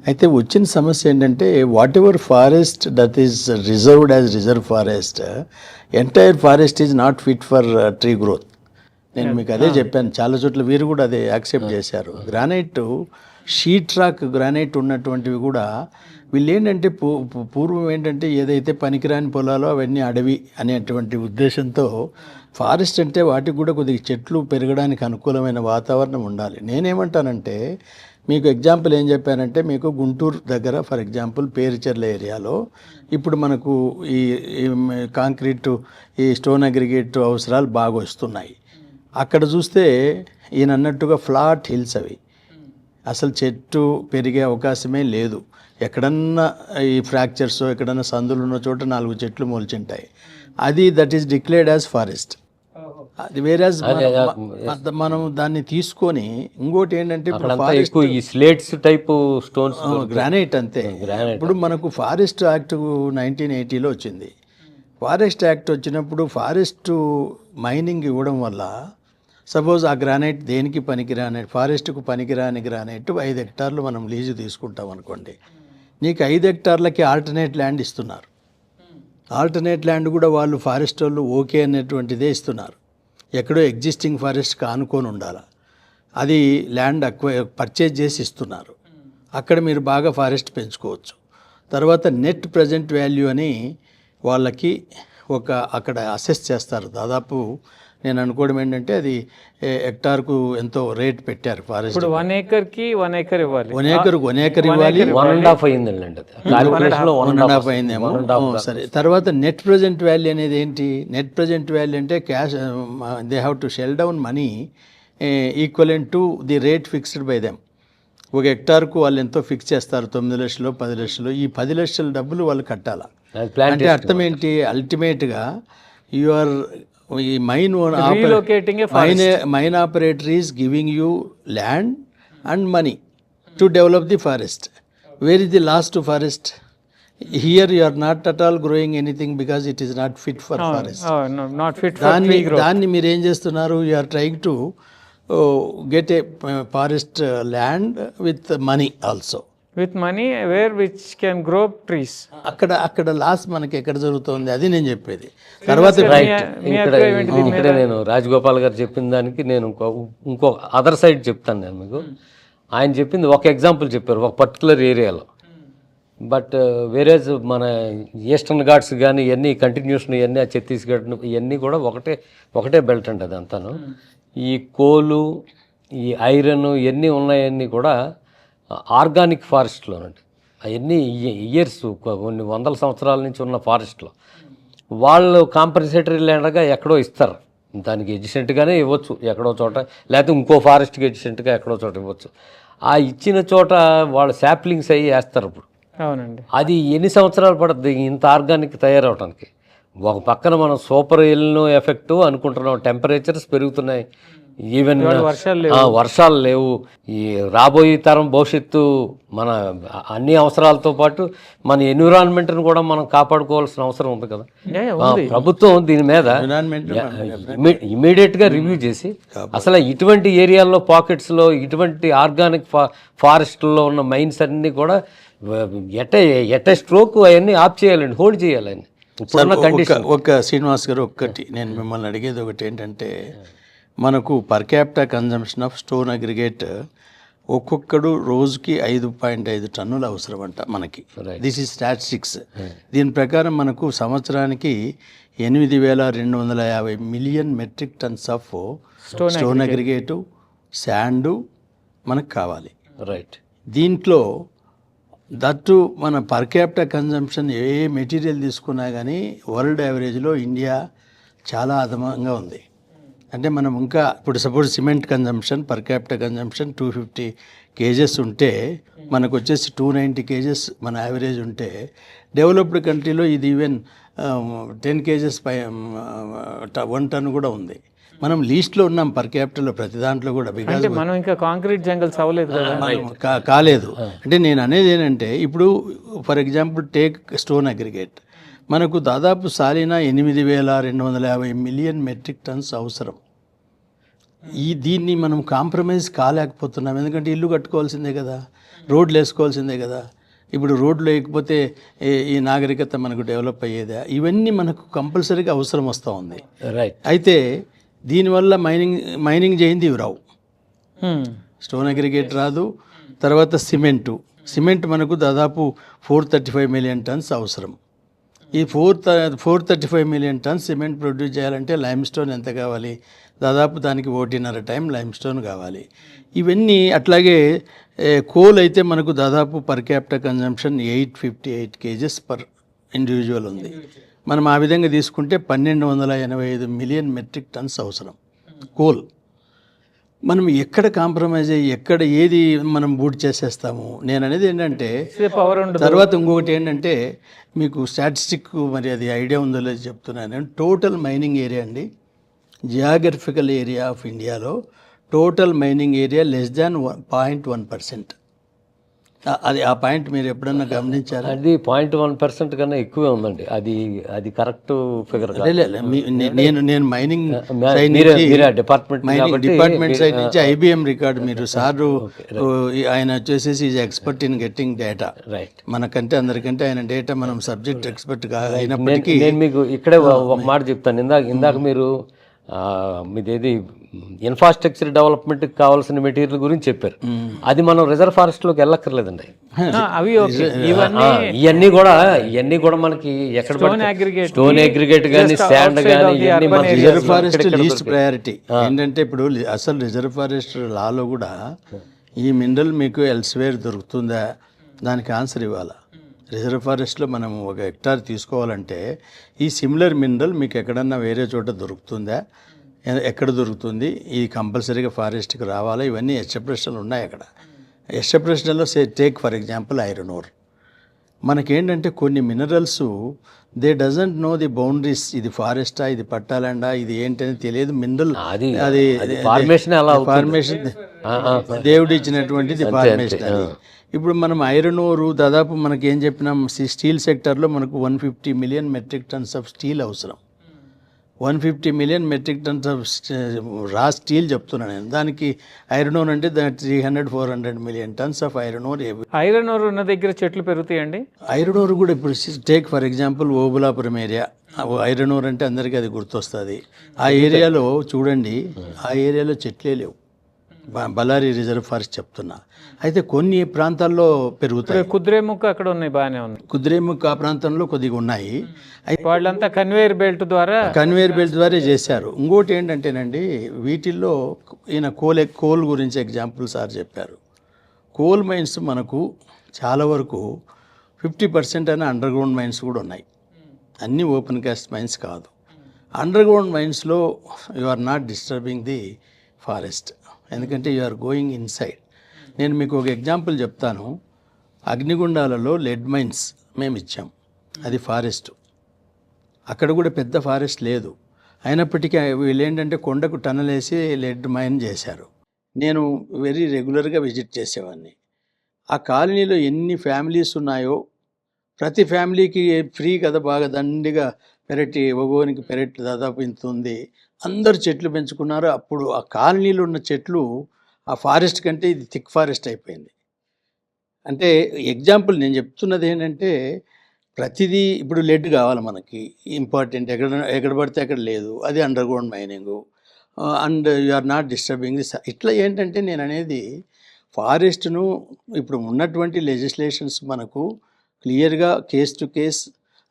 అయితే వచ్చిన సమస్య ఏంటంటే what ever forest that is reserved as reserve forest, entire forest is not fit for tree growth. నేను మీకు అదే చెప్పాను, చాలా చోట్ల వీరు కూడా అదే యాక్సెప్ట్ చేశారు. గ్రానైట్, షీట్ రాక్ గ్రానైట్ ఉన్నటువంటివి కూడా వీళ్ళు ఏంటంటే పూర్వం ఏంటంటే ఏదైతే పనికిరాని పొలాలో అవన్నీ అడవి అనేటువంటి ఉద్దేశంతో ఫారెస్ట్ అంటే వాటికి కూడా కొద్దిగా చెట్లు పెరగడానికి అనుకూలమైన వాతావరణం ఉండాలి. నేనేమంటానంటే మీకు ఎగ్జాంపుల్ ఏం చెప్పానంటే, మీకు గుంటూరు దగ్గర ఫర్ ఎగ్జాంపుల్ పేరుచెర్ల ఏరియాలో ఇప్పుడు మనకు ఈ కాంక్రీటు, ఈ స్టోన్ అగ్రిగేట్ అవసరాలు బాగా వస్తున్నాయి. అక్కడ చూస్తే ఈయన అన్నట్టుగా ఫ్లాట్ హిల్స్ అవి, అసలు చెట్టు పెరిగే అవకాశమే లేదు. ఎక్కడన్నా ఈ ఫ్రాక్చర్స్ ఎక్కడన్నా సందులు ఉన్న చోట 4 చెట్లు మొలిచింటాయి, అది that is declared as forest. అది వేరేజ్ మనం దాన్ని తీసుకొని ఇంకోటి ఏంటంటే ఎక్కువ ఈ స్లేట్స్ టైప్ స్టోన్స్, గ్రానైట్ అంతే. ఇప్పుడు మనకు ఫారెస్ట్ యాక్ట్ 1980లో వచ్చింది. ఫారెస్ట్ యాక్ట్ వచ్చినప్పుడు ఫారెస్ట్ మైనింగ్ ఇవ్వడం వల్ల సపోజ్ ఆ గ్రానైట్ దేనికి పనికిరాని, ఫారెస్ట్కు పనికిరాని గ్రానైట్ 5 హెక్టార్లు మనం లీజు తీసుకుంటాం అనుకోండి, నీకు 5 హెక్టార్లకి ఆల్టర్నేట్ ల్యాండ్ ఇస్తున్నారు. ఆల్టర్నేట్ ల్యాండ్ కూడా వాళ్ళు ఫారెస్ట్ వాళ్ళు ఓకే అనేటువంటిదే ఇస్తున్నారు. ఎక్కడో ఎగ్జిస్టింగ్ ఫారెస్ట్ ఆనుకొని ఉండాలి, అది ల్యాండ్ పర్చేజ్ చేసి ఇస్తున్నారు. అక్కడ మీరు బాగా ఫారెస్ట్ పెంచుకోవచ్చు. తర్వాత నెట్ ప్రజెంట్ వాల్యూ అని వాళ్ళకి అక్కడ అసెస్ చేస్తారు. దాదాపు నేను అనుకోవడం ఏంటంటే అది హెక్టార్కు ఎంతో రేట్ పెట్టారు ఫారెస్ట్. ఇప్పుడు 1 ఏకర్కి 1 ఏకర్ ఇవ్వాలి, 1 ఏకర్ ఇవ్వాలి. 1.5 అయిందండి, 1.5 అయిందేమో. సరే, తర్వాత నెట్ ప్రజెంట్ వాల్యూ అనేది ఏంటి? నెట్ ప్రజెంట్ వాల్యూ అంటే cash, they have to shell down money equivalent to the rate fixed by them. 1 హెక్టార్కు వాళ్ళు ఎంతో ఫిక్స్ చేస్తారు, 9 లక్షలు 10 లక్షలు. ఈ 10 లక్షల డబ్బులు వాళ్ళు కట్టాలా. అంటే అర్థం ఏంటి? అల్టిమేట్గా యూఆర్ ఈ mine operator is giving you land and money to develop the forest. Where is the loss to forest? Here you are not at all growing anything because it is not fit for forest. దాన్ని మీరు ఏం చేస్తున్నారు? You are trying to get a forest land with money also. With money where which can grow trees. అక్కడ loss మనకి ఎక్కడ జరుగుతుంది అది నేను చెప్పేది. తర్వాత ఇక్కడ నేను రాజగోపాల్ గారు చెప్పిన దానికి నేను ఇంకో అదర్ సైడ్ చెప్తాను. నేను మీకు ఆయన చెప్పింది ఒక ఎగ్జాంపుల్ చెప్పారు ఒక పర్టికులర్ ఏరియాలో. బట్ వేరేజ్ మన ఈస్టర్న్ ఘాట్స్ కానీ ఇవన్నీ కంటిన్యూషన్, ఇవన్నీ ఆ ఛత్తీస్గఢ్ ఇవన్నీ కూడా ఒకటే బెల్ట్ అండి. అది అంతాను ఈ కోలు, ఈ ఐరన్ ఇవన్నీ ఉన్నాయన్నీ కూడా ఆర్గానిక్ ఫారెస్ట్లోనండి. అవన్నీ ఇయర్స్ కొన్ని వందల సంవత్సరాల నుంచి ఉన్న ఫారెస్ట్లో వాళ్ళు కాంపన్సేటరీ ల్యాండ్గా ఎక్కడో ఇస్తారు. దానికి ఎడ్జెసెంట్గానే ఇవ్వచ్చు ఎక్కడో చోట, లేకపోతే ఇంకో ఫారెస్ట్కి ఎడ్జెసెంట్గా ఎక్కడో చోట ఇవ్వచ్చు. ఆ ఇచ్చిన చోట వాళ్ళు శాప్లింగ్స్ అయ్యి వేస్తారు. ఇప్పుడు అవునండి, అది ఎన్ని సంవత్సరాలు పడుతుంది ఇంత ఆర్గానిక్ తయారవడానికి? ఒక పక్కన మనం సూపర్ ఎల్నో ఎఫెక్ట్ అనుకుంటున్నాం, టెంపరేచర్స్ పెరుగుతున్నాయి, ఈవెన్ వర్షాలు లేవు. ఈ రాబోయే తరం భవిష్యత్తు మన అన్ని అవసరాలతో పాటు మన ఎన్విరాన్మెంట్ని కూడా మనం కాపాడుకోవాల్సిన అవసరం ఉంది కదా. ప్రభుత్వం దీని మీద ఇమీడియట్గా రివ్యూ చేసి అసలు ఇటువంటి ఏరియాల్లో పాకెట్స్లో ఇటువంటి ఆర్గానిక్ ఫారెస్ట్లో ఉన్న మైన్స్ అన్నీ కూడా ఎట స్ట్రోక్ అవన్నీ ఆఫ్ చేయాలండి, హోల్డ్ చేయాలని. ఒక శ్రీనివాస్ గారు, ఒక్కటి నేను మిమ్మల్ని అడిగేది ఒకటి ఏంటంటే, మనకు per capita consumption of stone aggregate ఒక్కొక్కడు రోజుకి 5.5 టన్నులు అవసరం అంట మనకి. This is statistics. దీని ప్రకారం మనకు సంవత్సరానికి 8,250 million metric tons of stone aggregate, sand మనకు కావాలి. రైట్. దీంట్లో దట్టు మన పర్ క్యాపిటా కన్జంప్షన్ ఏ మెటీరియల్ తీసుకున్నా కానీ వరల్డ్ యావరేజ్లో ఇండియా చాలా అధమంగా ఉంది. అంటే మనం ఇంకా ఇప్పుడు suppose cement consumption per capital consumption 250 kgs ఉంటే మనకు వచ్చేసి 290 kgs మన యావరేజ్ ఉంటే, డెవలప్డ్ కంట్రీలో ఇది ఈవెన్ 10 kgs 1 టన్ కూడా ఉంది. మనం లీస్ట్లో ఉన్నాం పర్ క్యాపిటల్లో ప్రతి దాంట్లో కూడా. బికాజ్ మనం ఇంకా కాంక్రీట్ జంగల్స్ అవ్వలేదు కదా, కాలేదు. అంటే నేను అనేది ఏంటంటే, ఇప్పుడు for example take stone aggregate, మనకు దాదాపు సాలినా 8,250 మిలియన్ మెట్రిక్ టన్స్ అవసరం. దీన్ని మనం కాంప్రమైజ్ కాలేకపోతున్నాం. ఎందుకంటే ఇల్లు కట్టుకోవాల్సిందే కదా, రోడ్లు వేసుకోవాల్సిందే కదా. ఇప్పుడు రోడ్లు వేయకపోతే ఈ నాగరికత మనకు డెవలప్ అయ్యేదా? ఇవన్నీ మనకు కంపల్సరీగా అవసరం వస్తూ ఉంది. రైట్. అయితే దీనివల్ల మైనింగ్ చేయింది ఇవి రావు, స్టోన్ అగ్రిగేట్ రాదు. తర్వాత సిమెంట్ మనకు దాదాపు 435 మిలియన్ టన్స్ అవసరం. ఈ 435 మిలియన్ టన్స్ సిమెంట్ ప్రొడ్యూస్ చేయాలంటే లైమ్ స్టోన్ ఎంత కావాలి? దాదాపు దానికి 1.5 టైం లైమ్ స్టోన్ కావాలి. ఇవన్నీ అట్లాగే కోల్ అయితే మనకు దాదాపు per capital consumption 858 kgs per individual ఉంది. మనం ఆ విధంగా తీసుకుంటే 1,285 మిలియన్ మెట్రిక్ టన్స్ అవసరం కోల్. మనం ఎక్కడ కాంప్రమైజ్ అయ్యి ఎక్కడ ఏది మనం బూట్ చేసేస్తాము. నేను అనేది ఏంటంటే పవర్ ఉండదు. తర్వాత ఇంకొకటి ఏంటంటే మీకు స్టాటిస్టిక్ మరి అది ఐడియా ఉందో లేదో చెప్తున్నాను. టోటల్ మైనింగ్ ఏరియా అండి, జియోగ్రఫికల్ ఏరియా ఆఫ్ ఇండియాలో total mining area less than 0.1%. అది ఆ పాయింట్ మీరు ఎప్పుడన్నా గమనించారా? అది 0.1% కన్నా ఎక్కువే ఉందండి. అది కరెక్ట్ ఫిగర్. నేను మైనింగ్ డిపార్ట్మెంట్ సైడ్ నుంచి IBM రికార్డ్ మీరు సారు ఆయన వచ్చేసేసి is expert in getting data. Right. మనకంటే అందరికంటే ఆయన డేటా మనం సబ్జెక్ట్ ఎక్స్పర్ట్ అయినప్పటికీ నేను మీకు ఇక్కడే ఒక మాట చెప్తాను. ఇందాక మీరు మీదేది ఇన్ఫ్రాస్ట్రక్చర్ డెవలప్మెంట్కి కావాల్సిన మెటీరియల్ గురించి చెప్పారు. అది మనం రిజర్వ్ ఫారెస్ట్లోకి వెళ్ళక్కర్లేదండి. అవి ఓకే. ఇవన్నీ కూడా మనకి ఎక్కడ స్టోన్ అగ్రిగేట్ కానీ శాండ్ కానీ రిజర్వ్ ఫారెస్ట్ లీస్ట్ ప్రయారిటీ ఏంటంటే ఇప్పుడు అసలు రిజర్వ్ ఫారెస్ట్ లాలో కూడా ఈ మినరల్ మీకు ఎల్స్వేర్ దొరుకుతుందా దానికి ఆన్సర్ ఇవ్వాలా. రిజర్వ్ ఫారెస్ట్లో మనం 1 హెక్టార్ తీసుకోవాలంటే ఈ సిమిలర్ మినరల్ మీకు ఎక్కడన్నా వేరే చోట దొరుకుతుందా, ఎక్కడ దొరుకుతుంది, ఇది కంపల్సరీగా ఫారెస్ట్కి రావాలా, ఇవన్నీ ఎస్టాబ్లిష్లు ఉన్నాయి అక్కడ. ఎస్టాబ్లిష్లో take for example iron ore. మనకేంటంటే కొన్ని minerals they doesn't know the boundaries, ఇది ఫారెస్టా, ఇది పట్టాలండా, ఇది ఏంటని తెలియదు. మినరల్ అది ఫార్మేషన్ దేవుడు ఇచ్చినటువంటిది ఫార్మేషన్. అది ఇప్పుడు మనం ఐరన్ ఓరు దాదాపు మనకి ఏం చెప్పినాం, స్టీల్ సెక్టర్లో మనకు 150 million metric tons of steel అవసరం. 150 మిలియన్ మెట్రిక్ టన్స్ ఆఫ్ రా స్టీల్ చెప్తున్నాను నేను. దానికి ఐరన్ ఓర్ అంటే 300-400 million tons of iron or. Iron ore ఉన్న దగ్గర చెట్లు పెరుగుతాయండి. ఐరన్ ఓర్ కూడా ఇప్పుడు take for example Obulapuram area. Iron ore అంటే అందరికీ అది గుర్తొస్తుంది. ఆ ఏరియాలో చూడండి, ఆ ఏరియాలో చెట్లే లేవు. బళ్ళారి రిజర్వ్ ఫారెస్ట్ చెప్తున్నా. అయితే కొన్ని ప్రాంతాల్లో పెరుగుతాయి. కుద్రేముఖ అక్కడ ఉన్నాయి, బాగానే ఉంది. కుద్రేముఖ ఆ ప్రాంతంలో కొద్దిగా ఉన్నాయి. వాళ్ళంతా కన్వేయర్ బెల్ట్ ద్వారా చేశారు. ఇంకోటి ఏంటంటేనండి, వీటిల్లో ఈయన కోల్ గురించి ఎగ్జాంపుల్ సార్ చెప్పారు. కోల్ మైన్స్ మనకు చాలా వరకు 50% అయినా అండర్ గ్రౌండ్ మైన్స్ కూడా ఉన్నాయి. అన్నీ ఓపెన్ కాస్ట్ మైన్స్ కాదు. అండర్ గ్రౌండ్ మైన్స్లో you are not disturbing the forest, ఎందుకంటే యు ఆర్ గోయింగ్ ఇన్సైడ్. నేను మీకు ఒక ఎగ్జాంపుల్ చెప్తాను. అగ్నిగుండాలలో లెడ్ మైన్స్ మేము ఇచ్చాం, అది ఫారెస్ట్. అక్కడ కూడా పెద్ద ఫారెస్ట్ లేదు. అయినప్పటికీ వీళ్ళు ఏంటంటే కొండకు టనల్ వేసి లెడ్ మైన్ చేశారు. నేను వెరీ రెగ్యులర్గా విజిట్ చేసేవాడిని. ఆ కాలనీలో ఎన్ని ఫ్యామిలీస్ ఉన్నాయో ప్రతి ఫ్యామిలీకి ఫ్రీ కదా, బాగా దండిగా పెరటి, ఒగోనికి పెరటి దాదాపు ఇంత ఉంది. అందరు చెట్లు పెంచుకున్నారు. అప్పుడు ఆ కాలనీలో ఉన్న చెట్లు ఆ ఫారెస్ట్ కంటే ఇది థిక్ ఫారెస్ట్ అయిపోయింది. అంటే ఎగ్జాంపుల్ నేను చెప్తున్నది ఏంటంటే ప్రతిదీ ఇప్పుడు లెడ్ కావాలి మనకి, ఇంపార్టెంట్. ఎక్కడ పడితే అక్కడ లేదు, అది underground mining. And you are not disturbing this. ఇట్లా ఏంటంటే నేను అనేది ఫారెస్ట్ను ఇప్పుడు ఉన్నటువంటి లెజిస్లేషన్స్ మనకు క్లియర్గా case to case,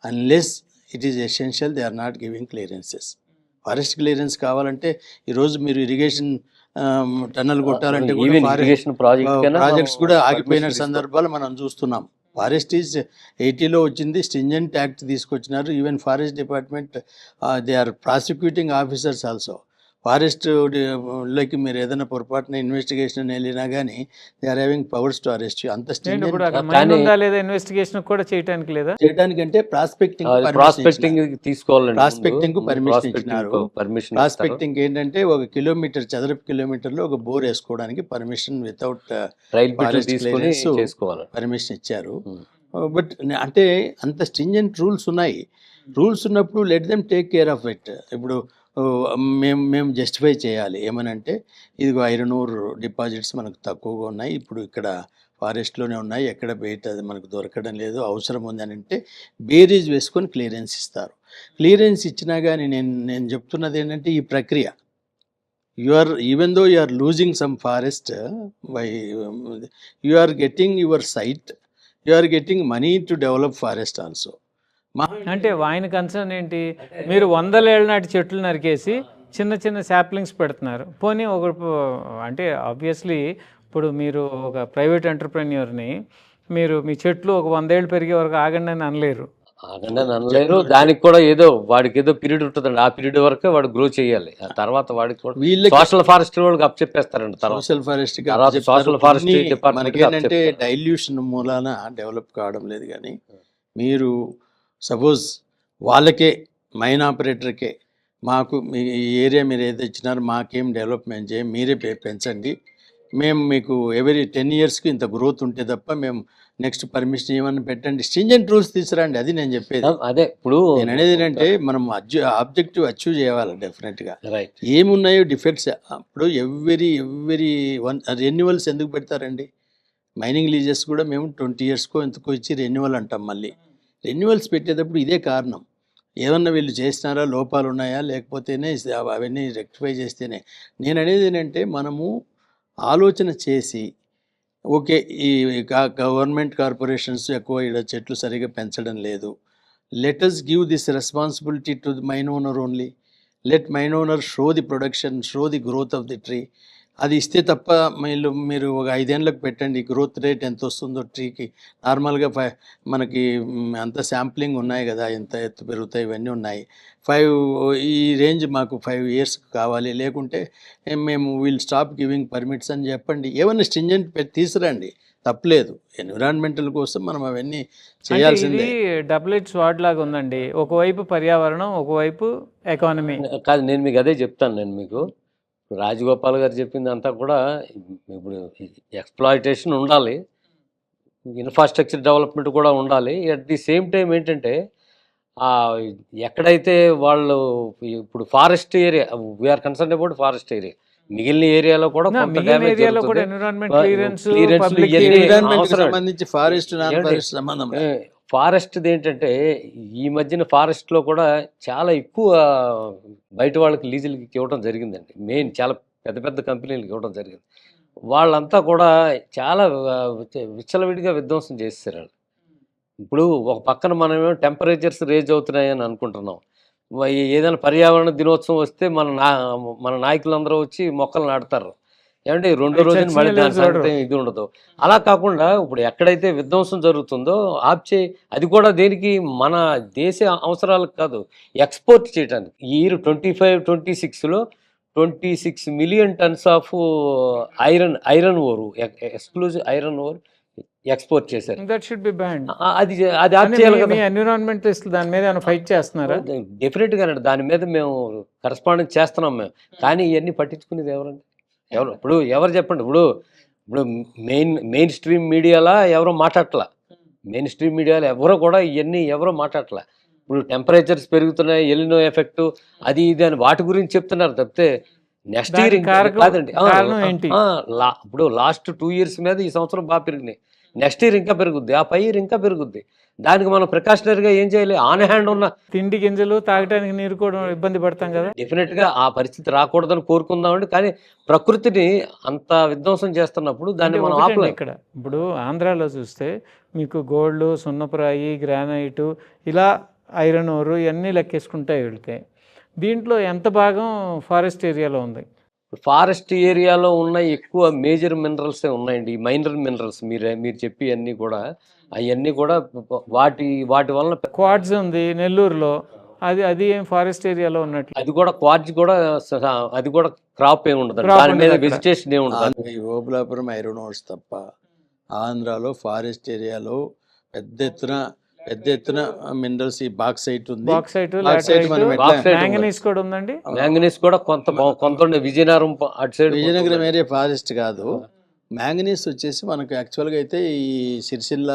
unless it is essential they are not giving clearances. Forest clearance కావాలంటే ఈరోజు మీరు ఇరిగేషన్ టన్నల్ కొట్టాలంటే ప్రాజెక్ట్స్ కూడా ఆగిపోయిన సందర్భాలు మనం చూస్తున్నాం. ఫారెస్ట్ ఈజ్ 80లో వచ్చింది, స్టింజెంట్ యాక్ట్ తీసుకొచ్చినారు. Even forest department they are prosecuting officers also. Forest లోకి మీరు ఏదైనా పొరపాటున ఇన్వెస్టిగేషన్ వెళ్ళినా కానీ they are having powers to arrest you. అంత ఇన్వెస్టిగేషన్ కూడా చేయడానికంటే ప్రాస్పెక్టింగ్ పర్మిషన్ ఇచ్చినారు. ప్రాస్పెక్టింగ్ ఏంటంటే 1 కిలోమీటర్ చదరపు కిలోమీటర్లో ఒక బోర్ వేసుకోవడానికి పర్మిషన్ వితౌట్ పర్మిషన్ ఇచ్చారు. బట్ అంటే అంత స్ట్రింజెంట్ రూల్స్ ఉన్నాయి. రూల్స్ ఉన్నప్పుడు let them take care of it. ఇప్పుడు మేము జస్టిఫై చేయాలి ఏమనంటే, ఇదిగో ఐరన్ ఓర్ డిపాజిట్స్ మనకు తక్కువగా ఉన్నాయి, ఇప్పుడు ఇక్కడ ఫారెస్ట్లోనే ఉన్నాయి, ఎక్కడ బయట అది మనకు దొరకడం లేదు, అవసరం ఉందని అంటే బేరీజ్ వేసుకొని క్లియరెన్స్ ఇస్తారు. క్లియరెన్స్ ఇచ్చినా కానీ నేను చెప్తున్నది ఏంటంటే ఈ ప్రక్రియ even though you are losing some forest by you are getting your site, you are getting money to develop forest also. అంటే ఆయన కన్సర్న్ ఏంటి, మీరు 100 ఏళ్ళ నాటి చెట్లు నరికేసి చిన్న చిన్న శాప్లింగ్స్ పెడుతున్నారు. పోనీ ఒక అంటే ఆబ్వియస్లీ ఇప్పుడు మీరు ఒక ప్రైవేట్ ఎంటర్ప్రెన్యూర్ని మీరు మీ చెట్లు ఒక 100 ఏళ్ళు పెరిగే వరకు ఆగండి అని అనలేరు. ఆగండి అని అనలేరు. దానికి కూడా ఏదో వాడికి ఏదో పీరియడ్ ఉంటుందండి. ఆ పీరియడ్ వరకే వాడు గ్రో చేయాలి. ఆ తర్వాత వాడికి కూడా వీళ్ళకి సోషల్ ఫారెస్ట్రీ వాళ్ళకి అప్పచెప్పేస్తారండి. తర్వాత సోషల్ ఫారెస్ట్ తర్వాత సోషల్ ఫారెస్ట్రీ డిపార్ట్మెంట్ మనకేంటంటే డైల్యూషన్ మూలాన డెవలప్ కావడం లేదు. కానీ మీరు సపోజ్ వాళ్ళకే మైన్ ఆపరేటర్కే మాకు మీ ఈ ఏరియా మీరు ఏదో ఇచ్చినారో మాకేం డెవలప్మెంట్ చేయం, మీరే పెంచండి, మేము మీకు ఎవ్రీ 10 yearsకి ఇంత గ్రోత్ ఉంటే తప్ప మేము నెక్స్ట్ పర్మిషన్ ఏమన్నా పెట్టండి, స్ట్రింజెంట్ రూల్స్ తీసుకురండి. అది నేను చెప్పేది. అదే ఇప్పుడు నేను అనేది ఏంటంటే మనం ఆబ్జెక్టివ్ అచీవ్ చేయాలి డెఫినెట్గా. రైట్. ఏమున్నాయో డిఫెక్ట్స్ అప్పుడు ఎవ్రీ రెన్యువల్స్ ఎందుకు పెడతారండి? మైనింగ్ లీజెస్ కూడా మేము 20 yearsకో ఎంతకో ఇచ్చి రెన్యువల్ అంటాం. మళ్ళీ రెన్యువల్స్ పెట్టేటప్పుడు ఇదే కారణం. ఏమన్నా వీళ్ళు చేసినారా, లోపాలు ఉన్నాయా, లేకపోతేనే అవన్నీ రెక్టిఫై చేస్తేనే. నేను అనేది ఏంటంటే మనము ఆలోచన చేసి ఓకే ఈ గవర్నమెంట్ కార్పొరేషన్స్ ఎక్కువ ఇక్కడ చెట్లు సరిగా పెంచడం లేదు, let us give this responsibility to the mine owner only. Let mine owner show the production, show the growth of the tree. అది ఇస్తే తప్ప మీరు ఒక 5 ఏళ్ళకి పెట్టండి గ్రోత్ రేట్ ఎంత వస్తుందో ట్రీకి. నార్మల్గా మనకి అంత శాంప్లింగ్ ఉన్నాయి కదా, ఎంత ఎత్తు పెరుగుతాయి ఇవన్నీ ఉన్నాయి. 5 ఈ రేంజ్ మాకు 5 years కావాలి, లేకుంటే మేము విల్ స్టాప్ గివింగ్ పర్మిట్స్ అని చెప్పండి. ఏమన్నా స్ట్రింజెంట్ తీసుకురండి, తప్పలేదు. ఎన్విరాన్మెంటల్ కోసం మనం అవన్నీ చేయాల్సిందే. డబుల్ ఎడ్జ్ స్వార్డ్ లాగా ఉందండి. ఒకవైపు పర్యావరణం, ఒకవైపు ఎకానమీ. కాదు, నేను మీకు అదే చెప్తాను. నేను మీకు రాజగోపాల్ గారు చెప్పింది అంతా కూడా ఇప్పుడు ఎక్స్ప్లాయిటేషన్ ఉండాలి, ఇన్ఫ్రాస్ట్రక్చర్ డెవలప్మెంట్ కూడా ఉండాలి. అట్ ది సేమ్ టైం ఏంటంటే ఎక్కడైతే వాళ్ళు ఇప్పుడు forest area, we are concern about forest area, మిగిలిన ఏరియాలో కూడా సంబంధించి ఫారెస్ట్ సంబంధం. ఫారెస్ట్ ఏంటంటే ఈ మధ్యన ఫారెస్ట్లో కూడా చాలా ఎక్కువ బయట వాళ్ళకి లీజులకి ఇవ్వడం జరిగిందండి. మెయిన్ చాలా పెద్ద పెద్ద కంపెనీలకు ఇవ్వడం జరిగింది. వాళ్ళంతా కూడా చాలా విచ్చలవిడిగా విధ్వంసం చేసేసారు. ఇప్పుడు ఒక పక్కన మనమేమో టెంపరేచర్స్ రేజ్ అవుతున్నాయని అనుకుంటున్నాం. ఏదైనా పర్యావరణ దినోత్సవం వస్తే మన నాయకులందరూ వచ్చి మొక్కలు నాటుతారు. ఏమంటే రెండో రోజున మళ్ళీ దాని సంగతి ఇది ఉండదు. అలా కాకుండా ఇప్పుడు ఎక్కడైతే విధ్వంసం జరుగుతుందో ఆప్చే, అది కూడా దేనికి, మన దేశ అవసరాలకు కాదు, ఎక్స్పోర్ట్ చేయడానికి. ఈ ఇయర్ 25-26లో 26 million tons of iron ore, exclusive iron ore export చేశారు. That should be banned. అది ఆప్ చేయాలి కదా. ఎన్విరాన్మెంటలిస్ట్ దాని మీద ఏమైనా ఫైట్ చేస్తున్నారా? డెఫినెట్గా దాని మీద మేము కరెస్పాండెన్స్ చేస్తున్నాం మేము. కానీ ఇవన్నీ పట్టించుకునేది ఎవరండి? ఇప్పుడు ఎవరు చెప్పండి? ఇప్పుడు మెయిన్ స్ట్రీమ్ మీడియాలో ఎవరో మాట్లాడట్లా, మెయిన్ స్ట్రీమ్ మీడియాలో ఎవరో కూడా ఇవన్నీ ఎవరో మాట్లాడట్లా. ఇప్పుడు టెంపరేచర్స్ పెరుగుతున్నాయి, ఎలినో ఎఫెక్ట్, అది ఇది అని వాటి గురించి చెప్తున్నారు తప్పితే నెక్స్ట్ ఇయర్ కాదండి. ఇప్పుడు లాస్ట్ 2 years మీద ఈ సంవత్సరం బాగా పెరిగినాయి, నెక్స్ట్ ఇయర్ ఇంకా పెరుగుద్ది, ఆ పై ఇయర్ ఇంకా పెరుగుద్ది. దానికి మనం ప్రికాషనరీగా ఏం చేయాలి? ఆన్ హ్యాండ్ ఉన్న తిండి గింజలు, తాగడానికి నీరు కూడా ఇబ్బంది పడతాం కదా. డెఫినెట్గా ఆ పరిస్థితి రాకూడదని కోరుకుందామండి. కానీ ప్రకృతిని అంత విధ్వంసం చేస్తున్నప్పుడు దాన్ని మనం ఆపలేం. ఇక్కడ ఇప్పుడు ఆంధ్రాలో చూస్తే మీకు గోల్డ్, సున్నపురాయి, గ్రానైటు, ఇలా ఐరన్ ఓరు ఇవన్నీ లెక్కేసుకుంటే వెళ్తే దీంట్లో ఎంత భాగం ఫారెస్ట్ ఏరియాలో ఉంది? ఫారెస్ట్ ఏరియాలో ఉన్న ఎక్కువ మేజర్ మినరల్సే ఉన్నాయండి. ఈ మైనర్ మినరల్స్ మీరు చెప్పి అన్నీ కూడా, అవన్నీ కూడా వాటి వలన క్వార్ట్జ్ ఉంది నెల్లూరులో, అది ఏం ఫారెస్ట్ ఏరియాలో ఉన్నట్లు. అది కూడా క్వార్ట్జ్ కూడా, అది కూడా క్రాప్ ఏమి ఉండదు, దాని మీద వెజిటేషన్ ఏమి ఉండదు. ఓబులాపురం ఐరన్ ఓర్స్ తప్ప ఆంధ్రాలో ఫారెస్ట్ ఏరియాలో పెద్ద ఎత్తున మినరల్స్, ఈ బాక్సైట్ ఉంది, మ్యాంగనీస్ కూడా ఉందండి. మ్యాంగనీస్ కూడా కొంత విజయనగరం అటు సైడ్, విజయనగరం ఏరియా ఫారెస్ట్ కాదు. మ్యాంగనీస్ వచ్చేసి మనకు యాక్చువల్గా అయితే ఈ సిరిసిల్ల,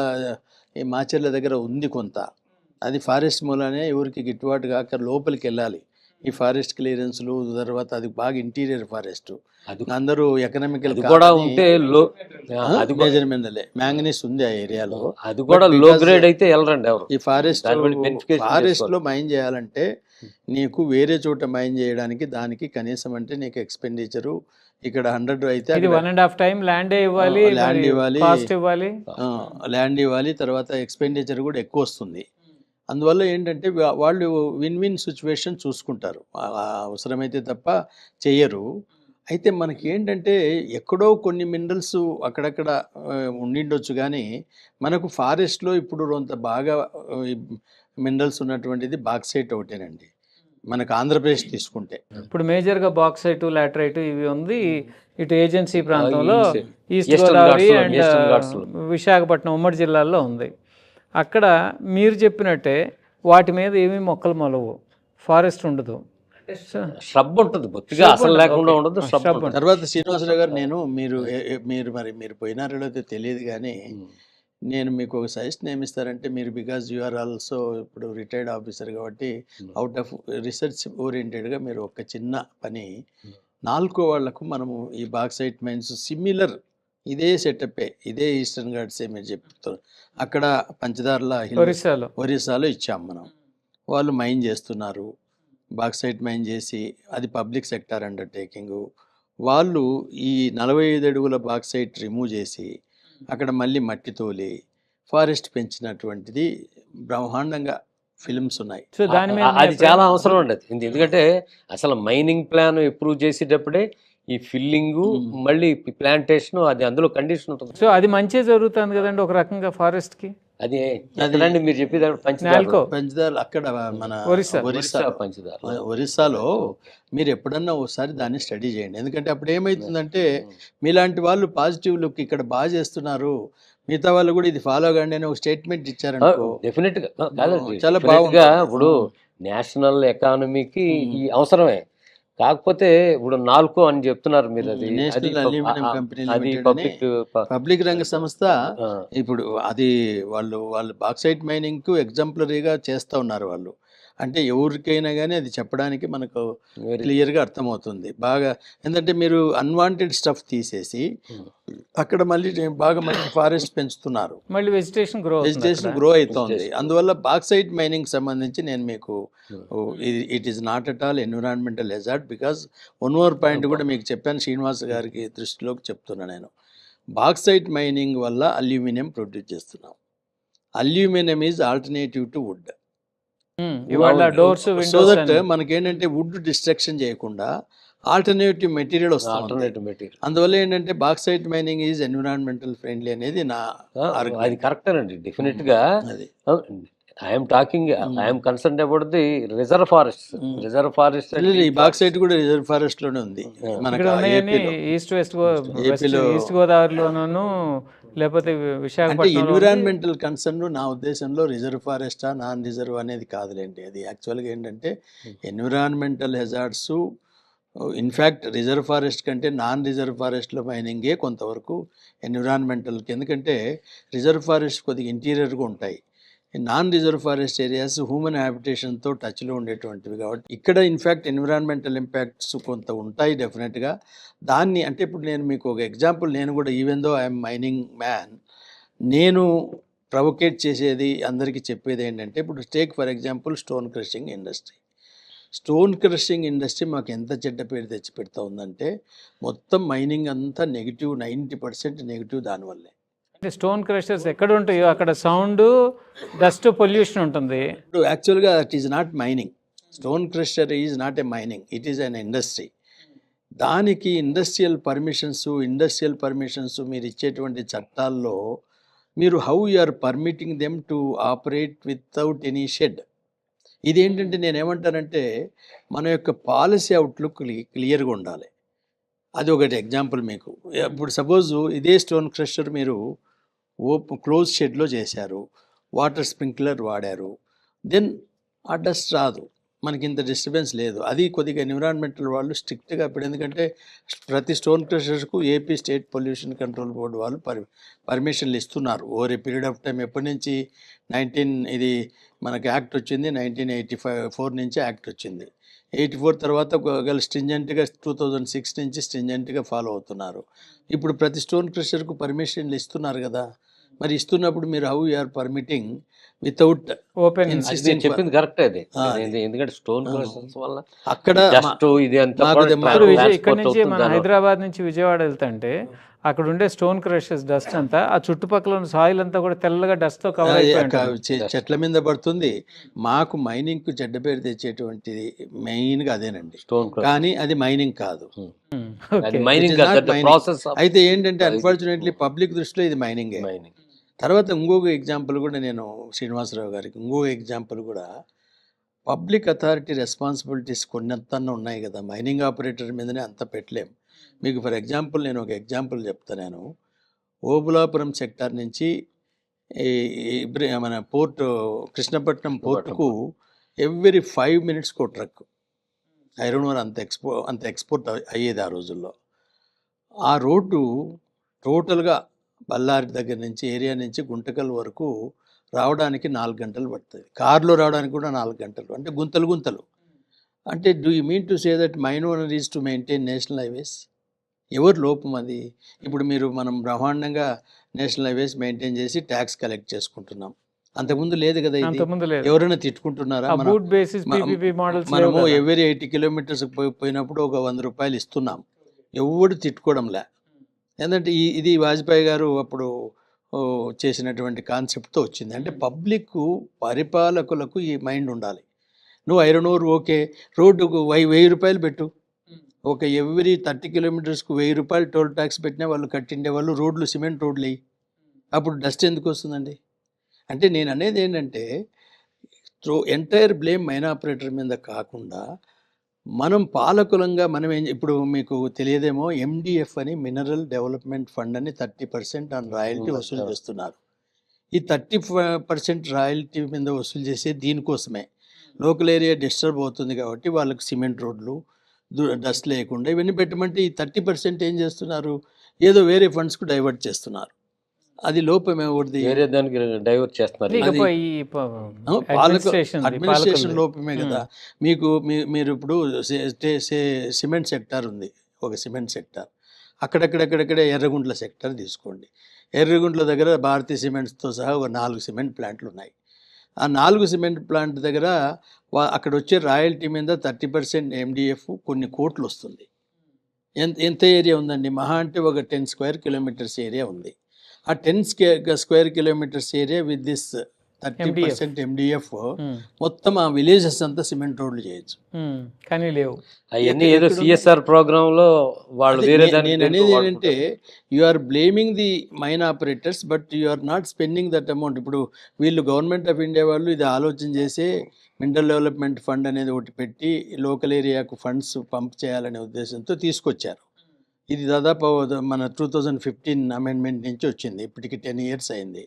ఈ మాచర్ల దగ్గర ఉంది కొంత. అది ఫారెస్ట్ మూలనే ఎవరికి గిట్టుబాటు కాక లోపలికి వెళ్ళాలి. ఈ ఫారెస్ట్ క్లియరెన్స్లు తర్వాత అది బాగా ఇంటీరియర్ ఫారెస్ట్, అందరూ ఎకనామికల్ కూడా ఉంటే మ్యాంగనీస్ ఉంది ఆ ఏరియాలో. అది కూడా లో గ్రేడ్ అయితే వెళ్ళరండి ఎవరు. ఈ ఫారెస్ట్ లో మైన్ చేయాలంటే నీకు వేరే చోట మైన్ చేయడానికి దానికి కనీసం అంటే నీకు ఎక్స్పెండిచరు ఇక్కడ 100 అయితే 1.5 time ల్యాండ్ ఇవ్వాలి, ల్యాండ్ ఇవ్వాలి, తర్వాత ఎక్స్పెండిచర్ కూడా ఎక్కువ వస్తుంది. అందువల్ల ఏంటంటే వాళ్ళు విన్ సిచ్యువేషన్ చూసుకుంటారు, అవసరమైతే తప్ప చెయ్యరు. అయితే మనకి ఏంటంటే ఎక్కడో కొన్ని మినరల్స్ అక్కడక్కడ ఉండిండొచ్చు, కానీ మనకు ఫారెస్ట్లో ఇప్పుడు కొంత బాగా మినరల్స్ ఉన్నటువంటిది బాక్సైట్ ఒకటేనండి మనకు ఆంధ్రప్రదేశ్ తీసుకుంటే. ఇప్పుడు మేజర్గా బాక్సైట్, లాటరైట్ ఇవి ఉంది ఇటు ఏజెన్సీ ప్రాంతంలో, ఈస్ట్ Eastern గోదావరి Ghats లో, అండ్ Eastern Ghats లో. విశాఖపట్నం ఉమ్మడి జిల్లాల్లో ఉంది. అక్కడ మీరు చెప్పినట్టే వాటి మీద ఏమీ మొక్కలు మొలవు, ఫారెస్ట్ ఉండదు, ష్రబ్ ఉంటుంది బొత్తిగా, అసలు లేకుండా ఉండదు, ష్రబ్ ఉంటుంది. తర్వాత శ్రీనివాసరావు గారు నేను మీరు పోయినారో లేదో తెలియదు కానీ నేను మీకు ఒక సజెషన్ ఏమిస్తారంటే మీరు బికాజ్ యు ఆర్ ఆల్సో ఇప్పుడు రిటైర్డ్ ఆఫీసర్ కాబట్టి అవుట్ ఆఫ్ రీసెర్చ్ ఓరియంటెడ్గా మీరు ఒక చిన్న పని నాలుగో వాళ్లకు మనము ఈ బాక్సైట్ మైన్స్ సిమిలర్ ఇదే సెటప్పే ఇదే ఈస్టర్న్ ఘాట్సే మీరు చెప్తారు అక్కడ పంచదార్ల ఒరిస్సాలో ఇచ్చాం మనం. వాళ్ళు మైన్ చేస్తున్నారు, బాక్సైట్ మైన్ చేసి అది పబ్లిక్ సెక్టార్ అండర్టేకింగ్. వాళ్ళు ఈ 45 అడుగుల బాక్సైట్ రిమూవ్ చేసి అక్కడ మళ్ళీ మట్టి తోలి ఫారెస్ట్ పెంచినటువంటిది బ్రహ్మాండంగా ఫిల్మ్స్ ఉన్నాయి. సో దాని మీద అది చాలా అవసరం ఉండదు, ఎందుకంటే అసలు మైనింగ్ ప్లాన్ అప్రూవ్ చేసేటప్పుడే ఈ ఫిల్లింగ్ మళ్ళీ ప్లాంటేషన్ అది అందులో కండిషన్ ఉంటుంది. సో అది మంచి జరుగుతుంది కదండి ఒక రకంగా ఫారెస్ట్ కి. అది అదండి మీరు చెప్పేది పంచదార అక్కడ మన ఒరిస్సాలో మీరు ఎప్పుడన్నా ఒకసారి దాన్ని స్టడీ చేయండి. ఎందుకంటే అప్పుడు ఏమవుతుందంటే మీలాంటి వాళ్ళు పాజిటివ్ లుక్ ఇక్కడ బాగా చేస్తున్నారు, మిగతా వాళ్ళు కూడా ఇది ఫాలో కండి అని ఒక స్టేట్మెంట్ ఇచ్చారనుకో డెఫినెట్ గా చాలా బాగా. ఇప్పుడు నేషనల్ ఎకానమీకి ఈ అవసరమే, కాకపోతే ఇప్పుడు 4 అని చెప్తున్నారు మీరు, అది నేషనల్ అల్యూమినియం కంపెనీ అది పబ్లిక్ రంగ సంస్థ. ఇప్పుడు అది వాళ్ళు బాక్సైట్ మైనింగ్ కు ఎగ్జాంపులరీగా చేస్తూ ఉన్నారు వాళ్ళు. అంటే ఎవరికైనా కానీ అది చెప్పడానికి మనకు క్లియర్గా అర్థమవుతుంది బాగా. ఎందుకంటే మీరు అన్వాంటెడ్ స్టఫ్ తీసేసి అక్కడ మళ్ళీ బాగా మంచి ఫారెస్ట్ పెంచుతున్నారు, మళ్ళీ వెజిటేషన్ గ్రో అవుతుంది. అందువల్ల బాక్సైట్ మైనింగ్ సంబంధించి నేను మీకు it is not at all environmental hazard. Because one more point కూడా మీకు చెప్పాను, శ్రీనివాస్ గారికి దృష్టిలోకి చెప్తున్నా నేను. బాక్సైట్ మైనింగ్ వల్ల అల్యూమినియం ప్రొడ్యూస్ చేస్తున్నాం. Aluminium is alternative to wood. So that మనకేంటంటే వుడ్ డిస్ట్రక్షన్ చేయకుండా ఆల్టర్నేటివ్ మెటీరియల్ వస్తుంది. అందువల్ల ఏంటంటే bauxite mining is environmental friendly అనేది నా అది కరెక్ట్ అండి. డెఫినెట్ గా I'm talking I'm concern about the reserve forest. Reserve forest ఈ బాక్సైట్ కూడా రిజర్వ్ ఫారెస్ట్ లోనే ఉంది మనకి ఈస్ట్ గోదావరిలోనూ లేకపోతే విశాఖపట్నం. ఎన్విరాన్మెంటల్ కన్సర్న్ నా ఉద్దేశంలో రిజర్వ్ ఫారెస్టా నాన్ రిజర్వ్ అనేది కాదులేండి. అది యాక్చువల్గా ఏంటంటే environmental hazards in fact reserve forest కంటే నాన్ రిజర్వ్ ఫారెస్ట్లో మైనింగే కొంతవరకు ఎన్విరాన్మెంటల్కి. ఎందుకంటే రిజర్వ్ ఫారెస్ట్ కొద్దిగా ఇంటీరియర్గా ఉంటాయి, non reserve forest areas human హ్యాబిటేషన్తో టచ్లో ఉండేటువంటివి కాబట్టి ఇక్కడ ఇన్ఫ్యాక్ట్ ఎన్విరాన్మెంటల్ ఇంపాక్ట్స్ కొంత ఉంటాయి డెఫినెట్గా. దాన్ని అంటే ఇప్పుడు నేను మీకు ఒక ఎగ్జాంపుల్, నేను కూడా even though I'm mining man, నేను ప్రొవోకేట్ చేసేది అందరికీ చెప్పేది ఏంటంటే ఇప్పుడు take for example stone crushing industry. Stone crushing industry మాకు ఎంత చెడ్డ పేరు తెచ్చి పెడతా ఉందంటే మొత్తం మైనింగ్ అంతా నెగిటివ్, 90% నెగిటివ్ దానివల్లే. అంటే స్టోన్ క్రషర్స్ ఎక్కడ ఉంటాయో అక్కడ సౌండ్, డస్ట్, పొల్యూషన్ ఉంటుంది. ఇప్పుడు యాక్చువల్గా it is not mining. Stone crusher is not a mining, it is an industry. దానికి ఇండస్ట్రియల్ పర్మిషన్స్ మీరు ఇచ్చేటువంటి చట్టాల్లో మీరు how you are permitting them to operate without any shed. ఇదేంటంటే నేనేమంటానంటే మన యొక్క పాలసీ అవుట్లుక్ క్లియర్గా ఉండాలి. అది ఒకటి ఎగ్జాంపుల్ మీకు. ఇప్పుడు సపోజ్ ఇదే స్టోన్ క్రషర్ మీరు క్లోజ్ షెడ్లో చేశారు, వాటర్ స్ప్రింక్లర్ వాడారు, దెన్ ఆ డస్ట్ రాదు, మనకి ఇంత డిస్టర్బెన్స్ లేదు. అది కొద్దిగా ఎన్విరాన్మెంటల్ వాళ్ళు స్ట్రిక్ట్గా ఇప్పుడు ఎందుకంటే ప్రతి స్టోన్ క్రషర్స్కు AP state pollution control board వాళ్ళు పర్మిషన్లు ఇస్తున్నారు over a period of time. ఎప్పటి నుంచి ఇది మనకి యాక్ట్ వచ్చింది 1984 నుంచి యాక్ట్ వచ్చింది. 84 తర్వాత స్ట్రింజెంట్గా 2006 నుంచి స్ట్రింజెంట్గా ఫాలో అవుతున్నారు. ఇప్పుడు ప్రతి స్టోన్ క్రషర్కు పర్మిషన్లు ఇస్తున్నారు కదా, మరి ఇస్తున్నప్పుడు మీరు how you are permitting without open. చెప్పింది కరెక్ట్ అది, ఎందుకంటే స్టోన్ క్రషర్స్ వల్ల అక్కడ ఇది అంతా ఇక్కడ నుంచి మన హైదరాబాద్ నుంచి విజయవాడ వెళ్తుంటే అక్కడ ఉండే స్టోన్ క్రషర్స్ డస్ట్ అంతా ఆ చుట్టుపక్కల ఉన్న సాయిల్ అంతా కూడా తెల్లగా డస్ట్ తో కవర్ అయిపోయి చెట్ల మీద పడుతుంది. మాకు మైనింగ్ కు చెడ్డ పేరు తెచ్చేటువంటిది మెయిన్ గా అదేనండి, కానీ అది మైనింగ్ కాదు. అయితే ఏంటంటే అన్ఫార్చునేట్లీ పబ్లిక్ దృష్టిలో ఇది మైనింగ్. తర్వాత ఇంకొక ఎగ్జాంపుల్ కూడా నేను శ్రీనివాసరావు గారికి ఇంకొక ఎగ్జాంపుల్ కూడా పబ్లిక్ అథారిటీ రెస్పాన్సిబిలిటీస్ కొన్నంత ఉన్నాయి కదా, మైనింగ్ ఆపరేటర్ మీదనే అంత పెట్టలేము. మీకు ఫర్ ఎగ్జాంపుల్ నేను ఒక ఎగ్జాంపుల్ చెప్తాను. నేను ఓబులాపురం సెక్టార్ నుంచి మన పోర్టు కృష్ణపట్నం పోర్టుకు ఎవ్రీ 5 minutesకి ఒక ట్రక్ ఐరన్ ఓర్ అంత ఎక్స్పోర్ట్ అయ్యేది ఆ రోజుల్లో. ఆ రోడ్డు టోటల్గా బళ్ళారి దగ్గర నుంచి ఏరియా నుంచి గుంటకల్ వరకు రావడానికి 4 గంటలు పడుతుంది. కార్లో రావడానికి కూడా 4 గంటలు. అంటే గుంతలు గుంతలు. అంటే do you mean to say that mine owner is to maintain national highways? ఎవరు లోపం అది? ఇప్పుడు మనం బ్రహ్మాండంగా నేషనల్ హైవేస్ మెయింటైన్ చేసి ట్యాక్స్ కలెక్ట్ చేసుకుంటున్నాం. అంతకుముందు లేదు కదా ఇది. అంతకుముందు లేదు. ఎవరైనా తిట్టుకుంటున్నారా? బూట్ బేసిస్ PPP మోడల్స్ మనము ఎవరీ 80 kilometers పోయినప్పుడు ఒక 100 రూపాయలు ఇస్తున్నాం. ఎవడు తిట్టుకోవడంలే. ఎందుకంటే ఇది వాజ్పేయి గారు అప్పుడు చేసినటువంటి కాన్సెప్ట్తో వచ్చింది. అంటే పబ్లిక్ పరిపాలకులకు ఈ మైండ్ ఉండాలి. నువ్వు ఐరన్ ఓర్ ఓకే, రోడ్డుకు 1000 రూపాయలు పెట్టు. ఒక ఎవ్రీ 30 kilometersకు 1000 రూపాయలు టోల్ ట్యాక్స్ పెట్టినా వాళ్ళు కట్టిండే వాళ్ళు రోడ్లు సిమెంట్ రోడ్లు వేయి. అప్పుడు డస్ట్ ఎందుకు వస్తుందండి? అంటే నేను అనేది ఏంటంటే ఎంటైర్ బ్లేమ్ మైన్ ఆపరేటర్ మీద కాకుండా మనం పాలకులంగా మనం ఇప్పుడు మీకు తెలియదేమో, MDF అని మినరల్ డెవలప్మెంట్ ఫండ్ అని 30% ఆన్ రాయల్టీ వసూలు చేస్తున్నారు. ఈ 30% రాయల్టీ మీద వసూలు చేసే దీనికోసమే. లోకల్ ఏరియా డిస్టర్బ్ అవుతుంది కాబట్టి వాళ్ళకి సిమెంట్ రోడ్లు డస్ట్ లేకుండా ఇవన్నీ పెట్టమంటే ఈ 30% ఏం చేస్తున్నారు? ఏదో వేరే ఫండ్స్కు డైవర్ట్ చేస్తున్నారు. అది లోపమే ఒకటి, వేరే దానికి డైవర్ట్ చేస్తున్నారు. అడ్మినిస్ట్రేషన్ లోపమే కదా. మీరు ఇప్పుడు సిమెంట్ సెక్టార్ ఉంది, ఒక సిమెంట్ సెక్టార్. అక్కడక్కడక్కడక్కడే ఎర్రగుంట్ల సెక్టార్ తీసుకోండి. ఎర్రగుంట్ల దగ్గర భారతీయ సిమెంట్స్తో సహా ఒక 4 సిమెంట్ ప్లాంట్లు ఉన్నాయి. ఆ 4 సిమెంట్ ప్లాంట్ దగ్గర అక్కడ వచ్చే రాయల్టీ మీద 30% MDF కొన్ని కోట్లు వస్తుంది. ఎంత ఏరియా ఉందండి? మహా అంటే ఒక 10 square kilometers ఏరియా ఉంది. ఆ 10 square kilometers area with this 30% MDF మొత్తం ఆ విలేజెస్ అంతా సిమెంట్ రోడ్లు చేయొచ్చు. కానీ లేవు. అవన్నీ ఏదో CSR ప్రోగ్రాంలో వాళ్ళు వేరే దానికి. నేను అనేది ఏంటంటే you are blaming the mine operators but you are not spending that amount. ఇప్పుడు వీళ్ళు గవర్నమెంట్ ఆఫ్ ఇండియా వాళ్ళు ఇది ఆలోచన చేసి మినరల్ డెవలప్మెంట్ ఫండ్ అనేది ఒకటి పెట్టి లోకల్ ఏరియాకు ఫండ్స్ పంప్ చేయాలనే ఉద్దేశంతో తీసుకొచ్చారు. ఇది దాదాపు మన 2015 అమెండ్మెంట్ నుంచి వచ్చింది. ఇప్పటికి 10 years అయింది.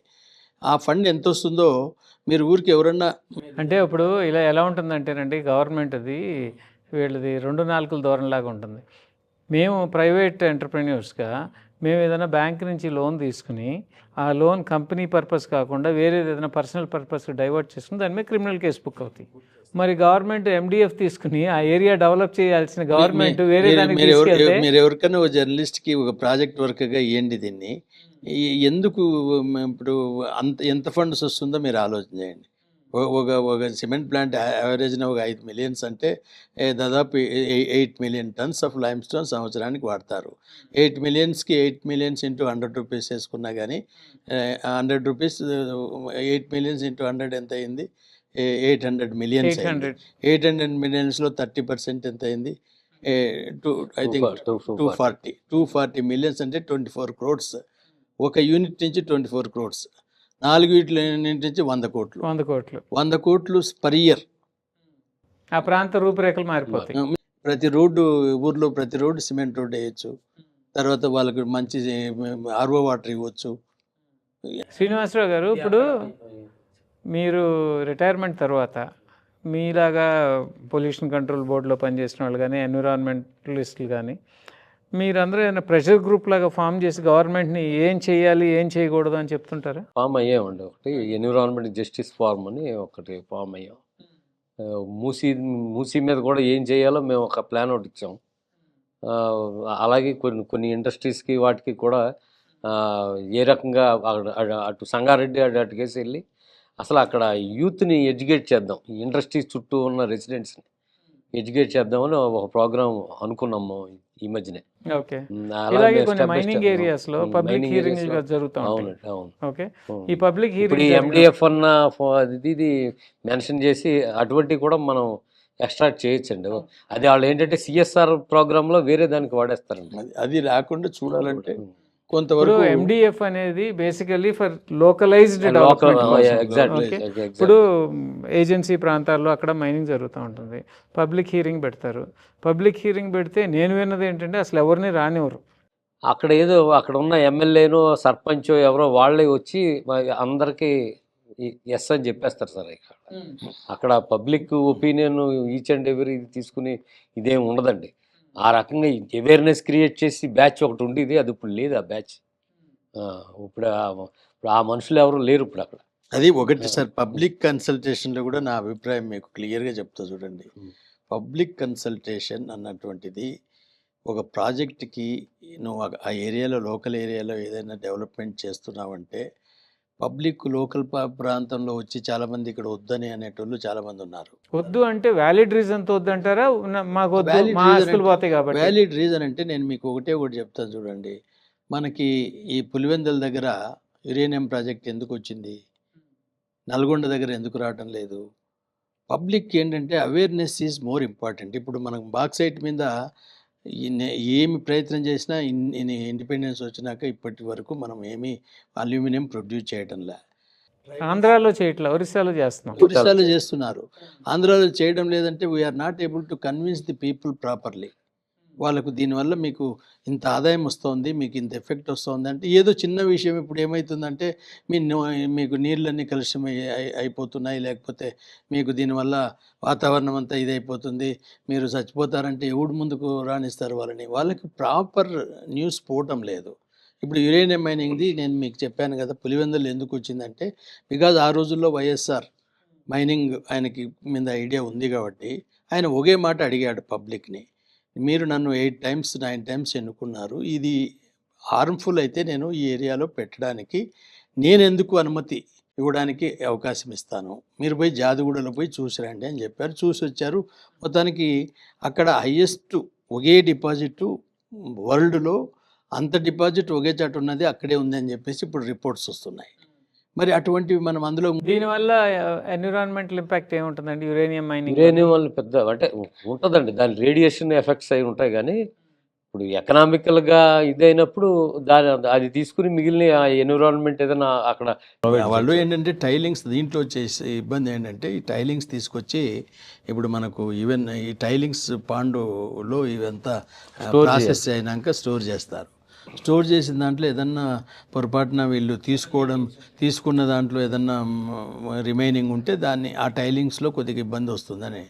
ఆ ఫండ్ ఎంత వస్తుందో మీరు ఊరికి ఎవరన్నా అంటే ఇప్పుడు ఇలా ఎలా ఉంటుందంటేనండి, గవర్నమెంట్ అది వీళ్ళది 2 నాలుకల ధోరణిలాగా ఉంటుంది. మేము ప్రైవేట్ ఎంటర్ప్రెన్యూర్స్గా మేము ఏదైనా బ్యాంక్ నుంచి లోన్ తీసుకుని ఆ లోన్ కంపెనీ పర్పస్ కాకుండా వేరే ఏదైనా పర్సనల్ పర్పస్కి డైవర్ట్ చేసుకుని దాని మీద క్రిమినల్ కేసు బుక్ అవుతాయి. మరి గవర్నమెంట్ MDF తీసుకుని ఆ ఏరియా డెవలప్ చేయాల్సిన గవర్నమెంట్ వేరే దానికి తీసుకెళ్తే మీరు ఎవరికైనా ఒక జర్నలిస్ట్కి ఒక ప్రాజెక్ట్ వర్క్గా ఇవ్వండి దీన్ని. ఎందుకు ఇప్పుడు ఎంత ఫండ్స్ వస్తుందో మీరు ఆలోచన చేయండి. ఒక సిమెంట్ ప్లాంట్ యావరేజ్న ఒక 5 million అంటే దాదాపు 8 million tons of lime stone సంవత్సరానికి వాడతారు. 8 millionsకి 8 millions ఇంటూ 100 రూపీస్ వేసుకున్నా కానీ 100 రూపీస్ 8 millions ఇంటూ 100 ఎంత అయింది? 800 millions. 800 millionsలో 30% ఎంత అయింది? ఐ థింక్ 240 millions అంటే 24 crores. ఒక యూనిట్ నుంచి 24 crores. 4 యూనిట్ నుంచి 100 కోట్లు. 100 కోట్లు పర్ ఇయర్. ఆ ప్రాంత రూపురేఖలు మారిపోతాయి. ప్రతి రోడ్డు ఊర్లో ప్రతి రోడ్డు సిమెంట్ రోడ్డు వేయచ్చు. తర్వాత వాళ్ళకి మంచి RO వాటర్ ఇవ్వచ్చు. శ్రీనివాసరావు గారు, ఇప్పుడు మీరు రిటైర్మెంట్ తర్వాత మీలాగా పొల్యూషన్ కంట్రోల్ బోర్డులో పనిచేసిన వాళ్ళు కానీ ఎన్విరాన్మెంటలిస్టులు కానీ మీరందరూ ఏదైనా ప్రెషర్ గ్రూప్ లాగా ఫామ్ చేసి గవర్నమెంట్ని ఏం చేయాలి ఏం చేయకూడదు అని చెప్తుంటారా? ఫామ్ అయ్యామండి. ఒకటి ఎన్విరాన్మెంట్ జస్టిస్ ఫార్మ్ అని ఒకటి ఫామ్ అయ్యాం. మూసీ మీద కూడా ఏం చేయాలో మేము ఒక ప్లాన్ ఒకటి ఇచ్చాం. అలాగే కొన్ని ఇండస్ట్రీస్కి వాటికి కూడా ఏ రకంగా అటు సంగారెడ్డి అటుకేసి వెళ్ళి అసలు అక్కడ యూత్ని ఎడ్యుకేట్ చేద్దాం, ఈ ఇండస్ట్రీస్ చుట్టూ ఉన్న రెసిడెంట్స్ని ఎడ్యుకేట్ చేద్దామని ఒక ప్రోగ్రామ్ అనుకున్నాము ఈ మధ్యనే. ఓకే, ఇలాగే కొన్ని మైనింగ్ ఏరియాస్ లో పబ్లిక్ హియరింగ్స్ జరుగుతాయి. అవునండి, అవును. ఓకే, ఈ పబ్లిక్ ఇప్పుడు MDF అన్న ఇది మెన్షన్ చేసి అటువంటి కూడా మనం ఎక్స్ట్రాక్ట్ చేయొచ్చండి. అది వాళ్ళు ఏంటంటే CSR ప్రోగ్రామ్ లో వేరే దానికి వాడేస్తారండి. అది రాకుండా చూడాలంటే ఇప్పుడు కొంతవరకు MDF అనేది basically for localised development. Okay, ఇప్పుడు ఏజెన్సీ ప్రాంతాల్లో అక్కడ మైనింగ్ జరుగుతూ ఉంటుంది, పబ్లిక్ హీరింగ్ పెడతారు. పబ్లిక్ హీరింగ్ పెడితే నేను విన్నది ఏంటంటే అసలు ఎవరిని రానివ్వరు. అక్కడ ఏదో అక్కడ ఉన్న ఎమ్మెల్యేనో సర్పంచో ఎవరో వాళ్ళే వచ్చి అందరికీ ఎస్ అని చెప్పేస్తారు సార్. అక్కడ public opinion each and every తీసుకుని ఇదేం ఉండదండి. ఆ రకంగా అవేర్నెస్ క్రియేట్ చేసి బ్యాచ్ ఒకటి ఉండేది, అది ఇప్పుడు లేదు ఆ బ్యాచ్. ఇప్పుడు ఆ మనుషులు ఎవరు లేరు ఇప్పుడు అక్కడ. అది ఒకటి సార్. పబ్లిక్ కన్సల్టేషన్లో కూడా నా అభిప్రాయం మీకు క్లియర్గా చెప్తా చూడండి. పబ్లిక్ కన్సల్టేషన్ అన్నటువంటిది ఒక ప్రాజెక్ట్కి నువ్వు ఆ ఏరియాలో, లోకల్ ఏరియాలో ఏదైనా డెవలప్మెంట్ చేస్తున్నావంటే పబ్లిక్ లోకల్ ప్రాంతంలో వచ్చి చాలామంది ఇక్కడ వద్దని అనేటోళ్ళు చాలామంది ఉన్నారు. వద్దు అంటే వ్యాలిడ్ రీజన్తో వద్దంటారా? మాకు వద్దు, మా ఆస్తులు పోతాయి కాబట్టి. వ్యాలిడ్ రీజన్ అంటే నేను మీకు ఒకటి చెప్తాను చూడండి. మనకి ఈ పులివెందుల దగ్గర యురేనియం ప్రాజెక్ట్ ఎందుకు వచ్చింది, నల్గొండ దగ్గర ఎందుకు రావటం లేదు? పబ్లిక్ ఏంటంటే అవేర్నెస్ ఈజ్ మోర్ ఇంపార్టెంట్. ఇప్పుడు మనం బాక్సైట్ మీద ఏమి ప్రయత్నం చేసినా ఇండిపెండెన్స్ వచ్చినాక ఇప్పటి వరకు మనం ఏమీ అల్యూమినియం ప్రొడ్యూస్ చేయడంలే. ఆంధ్రాలో చేయట్లా, ఒరిస్సాలో చేస్తున్నాం. ఒరిస్సాలో చేస్తున్నారు, ఆంధ్రాలో చేయడం లేదంటే we're not able to convince the people properly. వాళ్ళకు దీనివల్ల మీకు ఇంత ఆదాయం వస్తుంది, మీకు ఇంత ఎఫెక్ట్ వస్తుంది అంటే ఏదో చిన్న విషయం. ఇప్పుడు ఏమవుతుందంటే మీకు నీళ్ళన్నీ కలుషితం అయిపోతున్నాయి, లేకపోతే మీకు దీనివల్ల వాతావరణం అంతా ఇదైపోతుంది, మీరు చచ్చిపోతారంటే ఎవడు ముందుకు రాణిస్తారు వాళ్ళకి ప్రాపర్ న్యూస్ పోవటం లేదు. ఇప్పుడు యురేనియం మైనింగ్ది నేను మీకు చెప్పాను కదా, పులివెందులు ఎందుకు వచ్చిందంటే బికాజ్ ఆ రోజుల్లో వైఎస్ఆర్ మైనింగ్ ఆయనకి మీద ఐడియా ఉంది కాబట్టి ఆయన ఒకే మాట అడిగాడు పబ్లిక్ని, మీరు నన్ను 8 times 9 times ఎన్నుకున్నారు, ఇది హార్మ్ఫుల్ అయితే నేను ఈ ఏరియాలో పెట్టడానికి నేను ఎందుకు అనుమతి ఇవ్వడానికి అవకాశం ఇస్తాను, మీరు పోయి జాదిగూడలో పోయి చూసిరండి అని చెప్పారు. చూసి వచ్చారు. మొత్తానికి అక్కడ హయ్యెస్ట్ ఒకే డిపాజిట్ వరల్డ్లో, అంత డిపాజిట్ ఒకే చాటు ఉన్నది అక్కడే ఉంది అని చెప్పేసి ఇప్పుడు రిపోర్ట్స్ వస్తున్నాయి. మరి అటువంటివి మనం అందులో దీనివల్ల ఎన్విరాన్మెంటల్ ఇంపాక్ట్ ఏముంటుందండి? యురేనియం మైనింగ్ యురేనియం వల్ల పెద్ద అంటే ఉంటుందండి, దాని రేడియేషన్ ఎఫెక్ట్స్ అయి ఉంటాయి. కానీ ఇప్పుడు ఎకనామికల్గా ఇదైనప్పుడు అది తీసుకుని మిగిలిన ఎన్విరాన్మెంట్ ఏదైనా అక్కడ వాళ్ళు ఏంటంటే టైలింగ్స్ దీంట్లో చేసే ఇబ్బంది ఏంటంటే ఈ టైలింగ్స్ తీసుకొచ్చి ఇప్పుడు మనకు ఈవెన్ ఈ టైలింగ్స్ పాండులో ఇవంతా ప్రాసెస్ అయినాక స్టోర్ చేస్తారు. స్టోర్ చేసిన దాంట్లో ఏదన్నా పొరపాటున వీళ్ళు తీసుకున్న దాంట్లో ఏదన్నా రిమైనింగ్ ఉంటే దాన్ని ఆ టైలింగ్స్లో కొద్దిగా ఇబ్బంది వస్తుందని.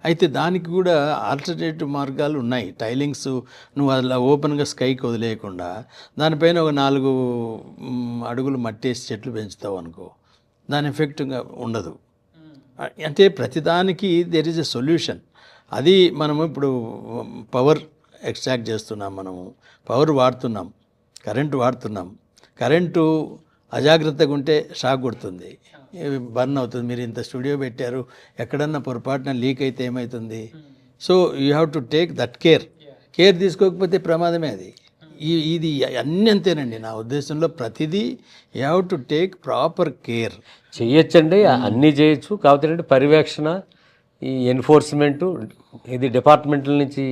అయితే దానికి కూడా ఆల్టర్నేటివ్ మార్గాలు ఉన్నాయి. టైలింగ్స్ నువ్వు అలా ఓపెన్గా స్కైకి వదిలేయకుండా దానిపైన ఒక 4 అడుగులు మట్టేసి చెట్లు పెంచుతావు అనుకో, దాని ఎఫెక్ట్గా ఉండదు. అంటే ప్రతిదానికి దెర్ ఈజ్ ఎ సొల్యూషన్. అది మనము ఇప్పుడు పవర్ ఎక్స్ట్రాక్ట్ చేస్తున్నాం, మనము పవర్ వాడుతున్నాం, కరెంటు వాడుతున్నాం. కరెంటు అజాగ్రత్తగా ఉంటే షాక్ కొడుతుంది, బర్న్ అవుతుంది. మీరు ఇంత స్టూడియో పెట్టారు, ఎక్కడన్నా పొరపాటున లీక్ అయితే ఏమవుతుంది? So you have to take that care తీసుకోకపోతే ప్రమాదమే అది. ఇది అన్నీ అంతేనండి నా ఉద్దేశంలో. ప్రతిదీ you have to take proper care. చేయొచ్చండి, అన్నీ చేయొచ్చు. కాకపోతే పర్యవేక్షణ, ఈ ఎన్ఫోర్స్మెంట్, ఇది డిపార్ట్మెంట్ల నుంచి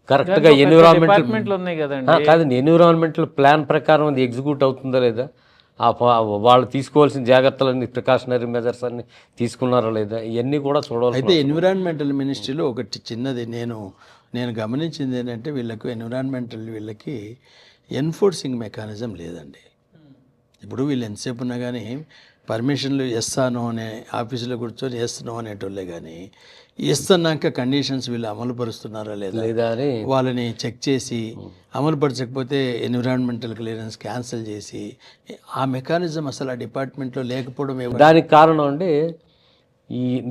కరెక్ట్గా డిపార్ట్మెంట్లు ఉన్నాయి కదండి. కాదండి, ఎన్విరాన్మెంటల్ ప్లాన్ ప్రకారం అది ఎగ్జిక్యూట్ అవుతుందా లేదా, వాళ్ళు తీసుకోవాల్సిన జాగ్రత్తలన్నీ, ప్రికాషనరీ మెజర్స్ అన్ని తీసుకున్నారా లేదా, ఇవన్నీ కూడా చూడాలి. అయితే ఎన్విరాన్మెంటల్ మినిస్ట్రీలో ఒకటి చిన్నది నేను గమనించింది ఏంటంటే వీళ్ళకి ఎన్ఫోర్సింగ్ మెకానిజం లేదండి. ఇప్పుడు వీళ్ళు ఎంతసేపు ఉన్నా కానీ పర్మిషన్లు ఎస్ నో అనే ఆఫీసులో కూర్చొని ఎస్ నో అనేటోళ్ళే కానీ ఎస్ అన్నాక కండిషన్స్ వీళ్ళు అమలు పరుస్తున్నారా లేదా అని వాళ్ళని చెక్ చేసి అమలు పరచకపోతే ఎన్విరాన్మెంటల్ క్లియరెన్స్ క్యాన్సిల్ చేసి ఆ మెకానిజం అసలు ఆ డిపార్ట్మెంట్లో లేకపోవడం దానికి కారణం అండి.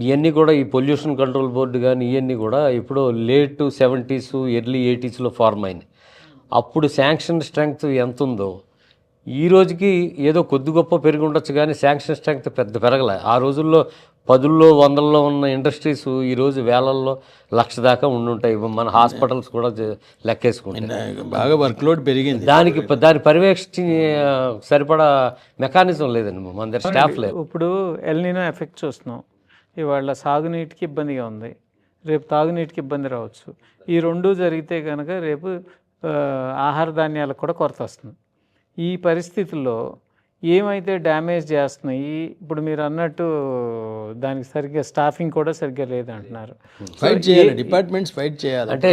ఇవన్నీ కూడా ఈ పొల్యూషన్ కంట్రోల్ బోర్డు కానీ ఇవన్నీ కూడా ఇప్పుడు late 70s early 80s form అయినాయి. అప్పుడు శాంక్షన్ స్ట్రెంగ్త్ ఎంత ఉందో ఈ రోజుకి ఏదో కొద్ది గొప్ప పెరిగి ఉండొచ్చు, కానీ శాంక్షన్ స్ట్రెంగ్త్ పెద్ద పెరగలే. ఆ రోజుల్లో 10లో 100లో ఉన్న ఇండస్ట్రీస్ ఈరోజు వేలల్లో 1,00,000 దాకా ఉండుంటాయి. మన హాస్పిటల్స్ కూడా లెక్కేసుకుంటాయి. బాగా వర్క్లోడ్ పెరిగింది. దాని పర్యవేక్షణ సరిపడా మెకానిజం లేదండి, మన దగ్గర స్టాఫ్ లేదు. ఇప్పుడు ఎల్నినో ఎఫెక్ట్ చూస్తున్నాం. ఇవాళ సాగునీటికి ఇబ్బందిగా ఉంది, రేపు తాగునీటికి ఇబ్బంది రావచ్చు. ఈ 2 జరిగితే కనుక రేపు ఆహార ధాన్యాలకు కూడా కొరత వస్తుంది. ఈ పరిస్థితుల్లో ఏమైతే డ్యామేజ్ చేస్తున్నాయి, ఇప్పుడు మీరు అన్నట్టు దానికి సరిగ్గా స్టాఫింగ్ కూడా సరిగ్గా లేదంటున్నారు. ఫైట్ చేయాలి, డిపార్ట్మెంట్స్ ఫైట్ చేయాలి. అంటే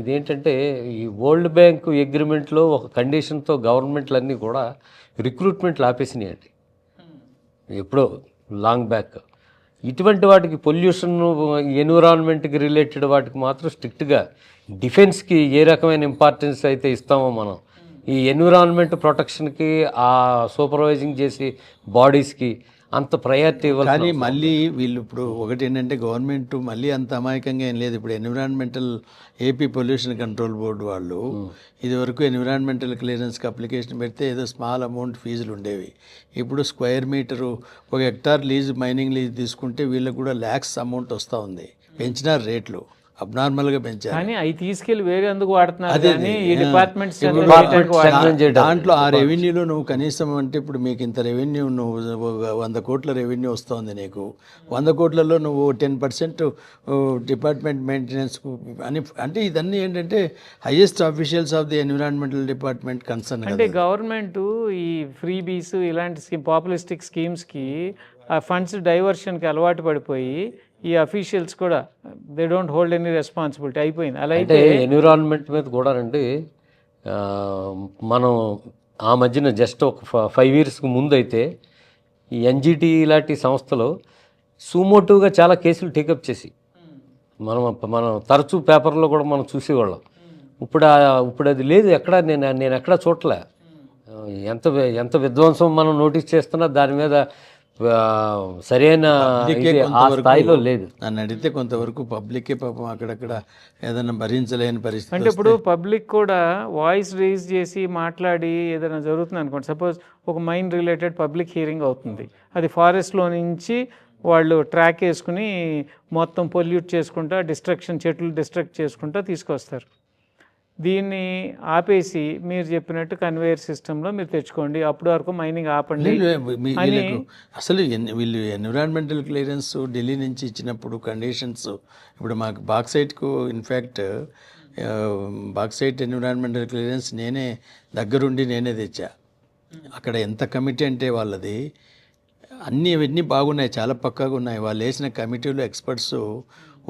ఇదేంటంటే ఈ వరల్డ్ బ్యాంక్ అగ్రిమెంట్లో ఒక కండిషన్తో గవర్నమెంట్లు అన్నీ కూడా రిక్రూట్మెంట్లు ఆపేసినాయండి ఎప్పుడో లాంగ్ బ్యాక్. ఇటువంటి వాటికి పొల్యూషన్, ఎన్విరాన్మెంట్కి రిలేటెడ్ వాటికి మాత్రం స్ట్రిక్ట్గా, డిఫెన్స్కి ఏ రకమైన ఇంపార్టెన్స్ అయితే ఇస్తామో మనం, ఈ ఎన్విరాన్మెంట్ ప్రొటెక్షన్కి ఆ సూపర్వైజింగ్ చేసి బాడీస్కి అంత ప్రయారిటీ ఇవ్వాలి. కానీ మళ్ళీ వీళ్ళు ఇప్పుడు ఒకటి ఏంటంటే గవర్నమెంట్ మళ్ళీ అంత అమాయకంగా ఏం లేదు. ఇప్పుడు environmental AP pollution control board వాళ్ళు ఇదివరకు ఎన్విరాన్మెంటల్ క్లియరెన్స్కి అప్లికేషన్ పెడితే ఏదో స్మాల్ అమౌంట్ ఫీజులు ఉండేవి. ఇప్పుడు square metre 1 hectare lease, mining lease తీసుకుంటే వీళ్ళకి కూడా ల్యాక్స్ అమౌంట్ వస్తూ ఉంది. పెంచినారు రేట్లు, అబ్నార్మల్గా పెంచారు. కానీ అవి తీసుకెళ్ళి వేరే ఎందుకు వాడుతున్నారు? అదే కానీ ఈ డిపార్ట్మెంట్స్ దాంట్లో ఆ రెవెన్యూలో నువ్వు కనీసం అంటే ఇప్పుడు మీకు ఇంత రెవెన్యూ, నువ్వు 100 కోట్ల రెవెన్యూ వస్తుంది నీకు, 100 కోట్లలో నువ్వు 10% డిపార్ట్మెంట్ మెయింటెనెన్స్ అని, అంటే ఇదన్నీ ఏంటంటే highest officials of the environmental department concern. అంటే గవర్నమెంట్ ఈ ఫ్రీ బీస్ ఇలాంటి పాపులిస్టిక్ స్కీమ్స్కి ఆ ఫండ్స్ డైవర్షన్కి అలవాటు పడిపోయి ఈ అఫీషియల్స్ కూడా they don't hold any responsibility అయిపోయింది. అలా అంటే ఎన్విరాన్మెంట్ మీద కూడా అండి, మనం ఆ మధ్యన జస్ట్ ఒక 5 yearsకి ముందు అయితే ఈ ఎన్జిటి లాంటి సంస్థలు సుమోటివ్గా చాలా కేసులు టేకప్ చేసి మనం తరచూ పేపర్లో కూడా మనం చూసేవాళ్ళం. ఇప్పుడు అది లేదు, ఎక్కడ నేను ఎక్కడా చూడలే. ఎంత విధ్వంసం మనం నోటీస్ చేస్తున్నా దాని మీద సరైన ఆ స్థాయిలో లేదు. నన్ను అడిగితే కొంతవరకు పబ్లిక్కే పాపం అక్కడక్కడ ఏదైనా భరించలేని పరిస్థితి. అంటే ఇప్పుడు పబ్లిక్ కూడా వాయిస్ రేజ్ చేసి మాట్లాడి ఏదైనా జరుగుతుంది అనుకోండి, సపోజ్ ఒక మైన్ రిలేటెడ్ పబ్లిక్ హియరింగ్ అవుతుంది, అది ఫారెస్ట్లో నుంచి వాళ్ళు ట్రాక్ వేసుకుని మొత్తం పొల్యూట్ చేసుకుంటా, చెట్లు డిస్ట్రక్ట్ చేసుకుంటా తీసుకొస్తారు. దీన్ని ఆపేసి మీరు చెప్పినట్టు కన్వేయర్ సిస్టంలో మీరు తెచ్చుకోండి, అప్పటి వరకు మైనింగ్ ఆపండి అని. అసలు వీళ్ళు ఎన్విరాన్మెంటల్ క్లియరెన్స్ ఢిల్లీ నుంచి ఇచ్చినప్పుడు కండిషన్స్, ఇప్పుడు మాకు బాక్సైట్కు ఇన్ఫ్యాక్ట్ బాక్సైట్ ఎన్విరాన్మెంటల్ క్లియరెన్స్ నేనే దగ్గరుండి నేనే తెచ్చా. అక్కడ ఎంత కమిటీ అంటే వాళ్ళది అవన్నీ బాగున్నాయి, చాలా పక్కాగా ఉన్నాయి. వాళ్ళు వేసిన కమిటీలో ఎక్స్పర్ట్స్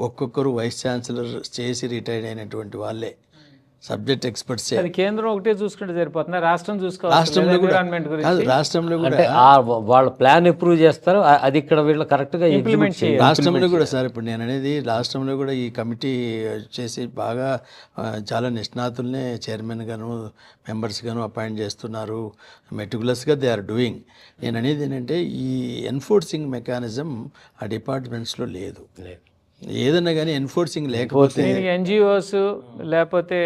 ఒక్కొక్కరు వైస్ ఛాన్సలర్ చేసి రిటైర్డ్ అయినటువంటి వాళ్ళే, సబ్జెక్ట్ ఎక్స్పర్ట్స్. అది కేంద్రం ఒకటే చూసుకుంటే సరిపోతుంది, రాష్ట్రం చూసుకోవాలి. రాష్ట్రంలో కూడా రాష్ట్రంలో కూడా వాళ్ళ ప్లాన్ అప్రూవ్ చేస్తారు, అది ఇక్కడ వీళ్ళు కరెక్ట్గా ఇంప్లిమెంట్ చేయాలి. రాష్ట్రంలో కూడా సార్, ఇప్పుడు నేను అనేది రాష్ట్రంలో కూడా ఈ కమిటీ చేసి బాగా చాలా నిష్ణాతుల్నే చైర్మన్ గాను మెంబర్స్ గాను అపాయింట్ చేస్తున్నారు. మెటికులస్గా దే ఆర్ డూయింగ్. నేను అనేది ఏంటంటే ఈ ఎన్ఫోర్సింగ్ మెకానిజం ఆ డిపార్ట్మెంట్స్లో లేదు. ఏదన్నా కానీ ఎన్ఫోర్సింగ్ లేకపోతే ఎన్జిఓస్ లేకపోతే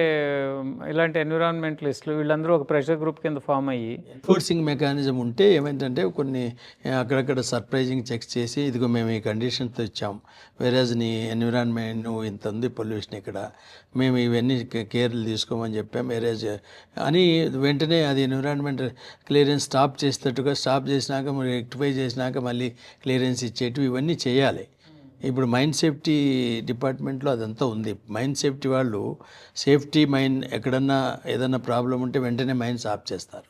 ఇలాంటి ఎన్విరాన్మెంటలిస్టులు వీళ్ళందరూ ఒక ప్రెషర్ గ్రూప్ కింద ఫామ్ అయ్యి ఎన్ఫోర్సింగ్ మెకానిజం ఉంటే ఏమైందంటే కొన్ని అక్కడక్కడ సర్ప్రైజింగ్ చెక్స్ చేసి ఇదిగో మేము ఈ కండిషన్తో ఇచ్చాం, వేరేజ్ నీ ఎన్విరాన్మెంట్ నువ్వు ఇంత ఉంది పొల్యూషన్ ఇక్కడ, మేము ఇవన్నీ కేర్లు తీసుకోమని చెప్పాం వేరేజ్ అని వెంటనే అది ఎన్విరాన్మెంట్ క్లియరెన్స్ స్టాప్ చేసినాక మరి రెక్టిఫై చేసినాక మళ్ళీ క్లియరెన్స్ ఇచ్చేటివి ఇవన్నీ చేయాలి. ఇప్పుడు మైన్ సేఫ్టీ డిపార్ట్మెంట్లో అదంతా ఉంది. మైన్ సేఫ్టీ వాళ్ళు సేఫ్టీ మైన్ ఎక్కడన్నా ఏదన్నా ప్రాబ్లం ఉంటే వెంటనే మైన్స్ ఆఫ్ చేస్తారు,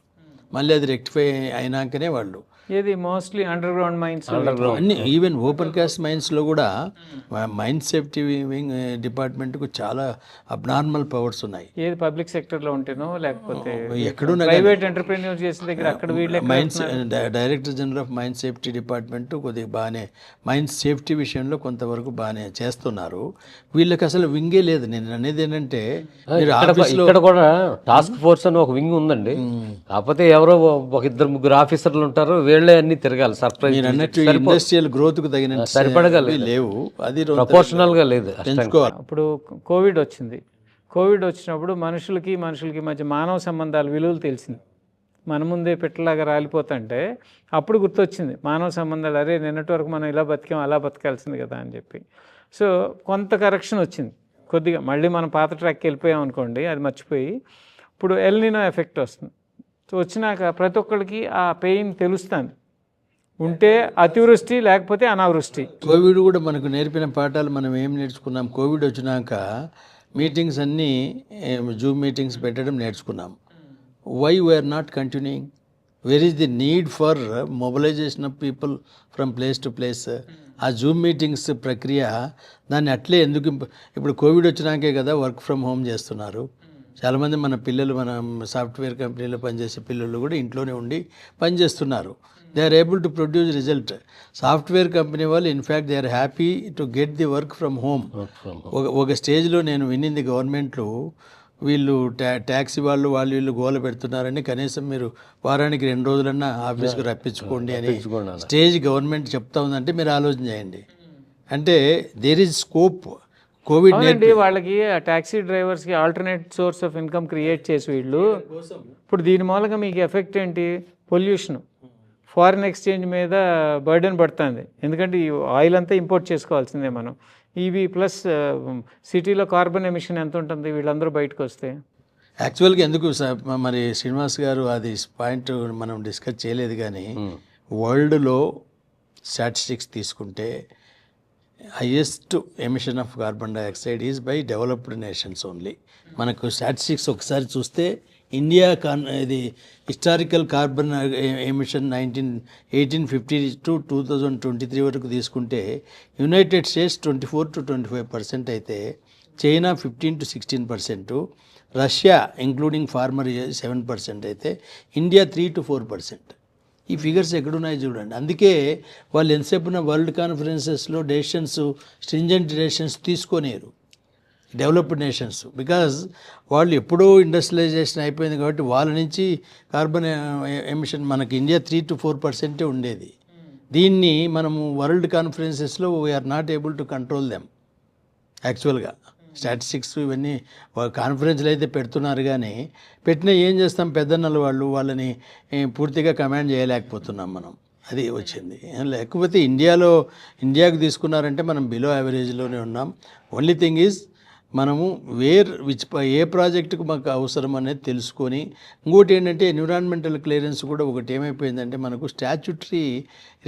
మళ్ళీ అది రెక్టిఫై అయినాకనే వాళ్ళు ఏది మోస్ట్లీ అండర్ గ్రౌండ్ మైన్స్ అన్ని, ఈవెన్ ఓపెన్ కాస్ట్ మైన్స్లో కూడా మైన్ సేఫ్టీ వింగ్ డిపార్ట్మెంట్కు చాలా అబ్నార్మల్ పవర్స్ ఉన్నాయి. ఏది పబ్లిక్ సెక్టర్లో ఉంటేనో లేకపోతే ఎక్కడున్నా ప్రైవేట్ ఎంటర్ప్రెన్యూర్ చేసిన దగ్గర అక్కడ వీళ్ళే mines director general of mine safety department కొద్దిగా బాగానే మైన్ సేఫ్టీ విషయంలో కొంతవరకు బాగానే చేస్తున్నారు. వీళ్ళకి అసలు వింగే లేదు. నేను అనేది ఏంటంటే ఇక్కడ కూడా టాస్క్ ఫోర్స్ అని ఒక వింగ్ ఉందండి, కాకపోతే ఎవరో ఒక 2-3 ఆఫీసర్లు ఉంటారు, వీళ్ళే అన్ని తిరగాలి. సర్ప్రైజ్ ఇండస్ట్రియల్ గ్రోత్ కు తగిన సరిపడగా లేవు, అది ప్రపోర్షనల్ గా లేదు. అప్పుడు కోవిడ్ వచ్చినప్పుడు మనుషులకి మధ్య మానవ సంబంధాల విలువలు తెలిసింది. మన ముందే పెట్టలాగా రాలిపోతుంటే అప్పుడు గుర్తొచ్చింది మానవ సంబంధాలు, అరే నిన్నటి వరకు మనం ఇలా బతికాం అలా బతకాల్సింది కదా అని చెప్పి. సో కొంత కరెక్షన్ వచ్చింది కొద్దిగా, మళ్ళీ మనం పాత ట్రాక్కి వెళ్ళిపోయాం అనుకోండి, అది మర్చిపోయి ఇప్పుడు ఎల్ నినో ఎఫెక్ట్ వస్తుంది. సో వచ్చినాక ప్రతి ఒక్కరికి ఆ పెయిన్ తెలుస్తుంది, ఉంటే అతివృష్టి లేకపోతే అనావృష్టి. కోవిడ్ కూడా మనకు నేర్పిన పాఠాలు మనం ఏం నేర్చుకున్నాం? కోవిడ్ వచ్చినాక మీటింగ్స్ అన్నీ జూమ్ మీటింగ్స్ పెట్టడం నేర్చుకున్నాం. Why we're not continuing? Where is the need for mobilisation of people from place to place? ఆ జూమ్ మీటింగ్స్ ప్రక్రియ దాన్ని అట్లే ఎందుకు ఇప్పుడు కోవిడ్ వచ్చినాకే కదా వర్క్ ఫ్రమ్ హోమ్ చేస్తున్నారు. చాలామంది మన పిల్లలు, మన సాఫ్ట్వేర్ కంపెనీలో పనిచేసే పిల్లలు కూడా ఇంట్లోనే ఉండి పనిచేస్తున్నారు. They are able to produce result. Software company వాళ్ళు in fact they are happy to get the work from home. ఒక స్టేజ్లో నేను వినింది గవర్నమెంట్లు వీళ్ళు ట్యాక్సీ వాళ్ళు వీళ్ళు గోల పెడుతున్నారని కనీసం మీరు వారానికి 2 రోజులన్నా ఆఫీస్కి రప్పించుకోండి అని స్టేజ్ గవర్నమెంట్ చెప్తా ఉందంటే మీరు ఆలోచన చేయండి. అంటే దేర్ ఈజ్ స్కోప్. కోవిడ్ అవునండి, వాళ్ళకి ఆ ట్యాక్సీ డ్రైవర్స్కి alternate source of income create చేసి వీళ్ళు ఇప్పుడు దీని మూలంగా మీకు ఎఫెక్ట్ ఏంటి? పొల్యూషన్, ఫారిన్ ఎక్స్చేంజ్ మీద బర్డెన్ పడుతుంది. ఎందుకంటే ఈ ఆయిల్ అంతా ఇంపోర్ట్ చేసుకోవాల్సిందే మనం. ఇవి ప్లస్ సిటీలో కార్బన్ ఎమిషన్ ఎంత ఉంటుంది వీళ్ళందరూ బయటకు వస్తే? యాక్చువల్గా ఎందుకు మరి శ్రీనివాస్ గారు అది పాయింట్ మనం డిస్కస్ చేయలేదు, కానీ వరల్డ్లో స్టాటిస్టిక్స్ తీసుకుంటే highest emission of carbon dioxide is by developed nations only. మనకు స్టాటిస్టిక్స్ ఒకసారి చూస్తే ఇండియా ఇది హిస్టారికల్ కార్బన్ ఎమిషన్ 1850 to 2023 వరకు తీసుకుంటే యునైటెడ్ స్టేట్స్ 24 to 25% అయితే, China 15 to 16%, Russia including former 7% అయితే, ఇండియా 3 to 4%. ఈ ఫిగర్స్ ఎక్కడున్నాయి చూడండి. అందుకే వాళ్ళు ఎంతసేపున వరల్డ్ కాన్ఫరెన్సెస్లో డెసిషన్స్, స్ట్రింజెంట్ డెసిషన్స్ తీసుకోలేరు డెవలప్డ్ నేషన్స్. బికాజ్ వాళ్ళు ఎప్పుడో ఇండస్ట్రియలైజేషన్ అయిపోయింది కాబట్టి వాళ్ళ నుంచి కార్బన్ ఎమిషన్ మనకి ఇండియా 3 to 4% ఉండేది. దీన్ని మనము వరల్డ్ కాన్ఫరెన్సెస్లో we are not able to control them. యాక్చువల్గా స్టాటిస్టిక్స్ ఇవన్నీ కాన్ఫరెన్స్లు అయితే పెడుతున్నారు, కానీ పెట్టినా ఏం చేస్తాం, పెద్దన్నలు వాళ్ళని పూర్తిగా కమాండ్ చేయలేకపోతున్నాం మనం. అది వచ్చింది. లేకపోతే ఇండియాకు తీసుకున్నారంటే మనం బిలో యావరేజ్లోనే ఉన్నాం. ఓన్లీ థింగ్ ఈజ్ మనము ఏ ప్రాజెక్టుకు మాకు అవసరం అనేది తెలుసుకొని, ఇంకోటి ఏంటంటే ఎన్విరాన్మెంటల్ క్లియరెన్స్ కూడా ఒకటి ఏమైపోయిందంటే మనకు స్టాచ్యుటరీ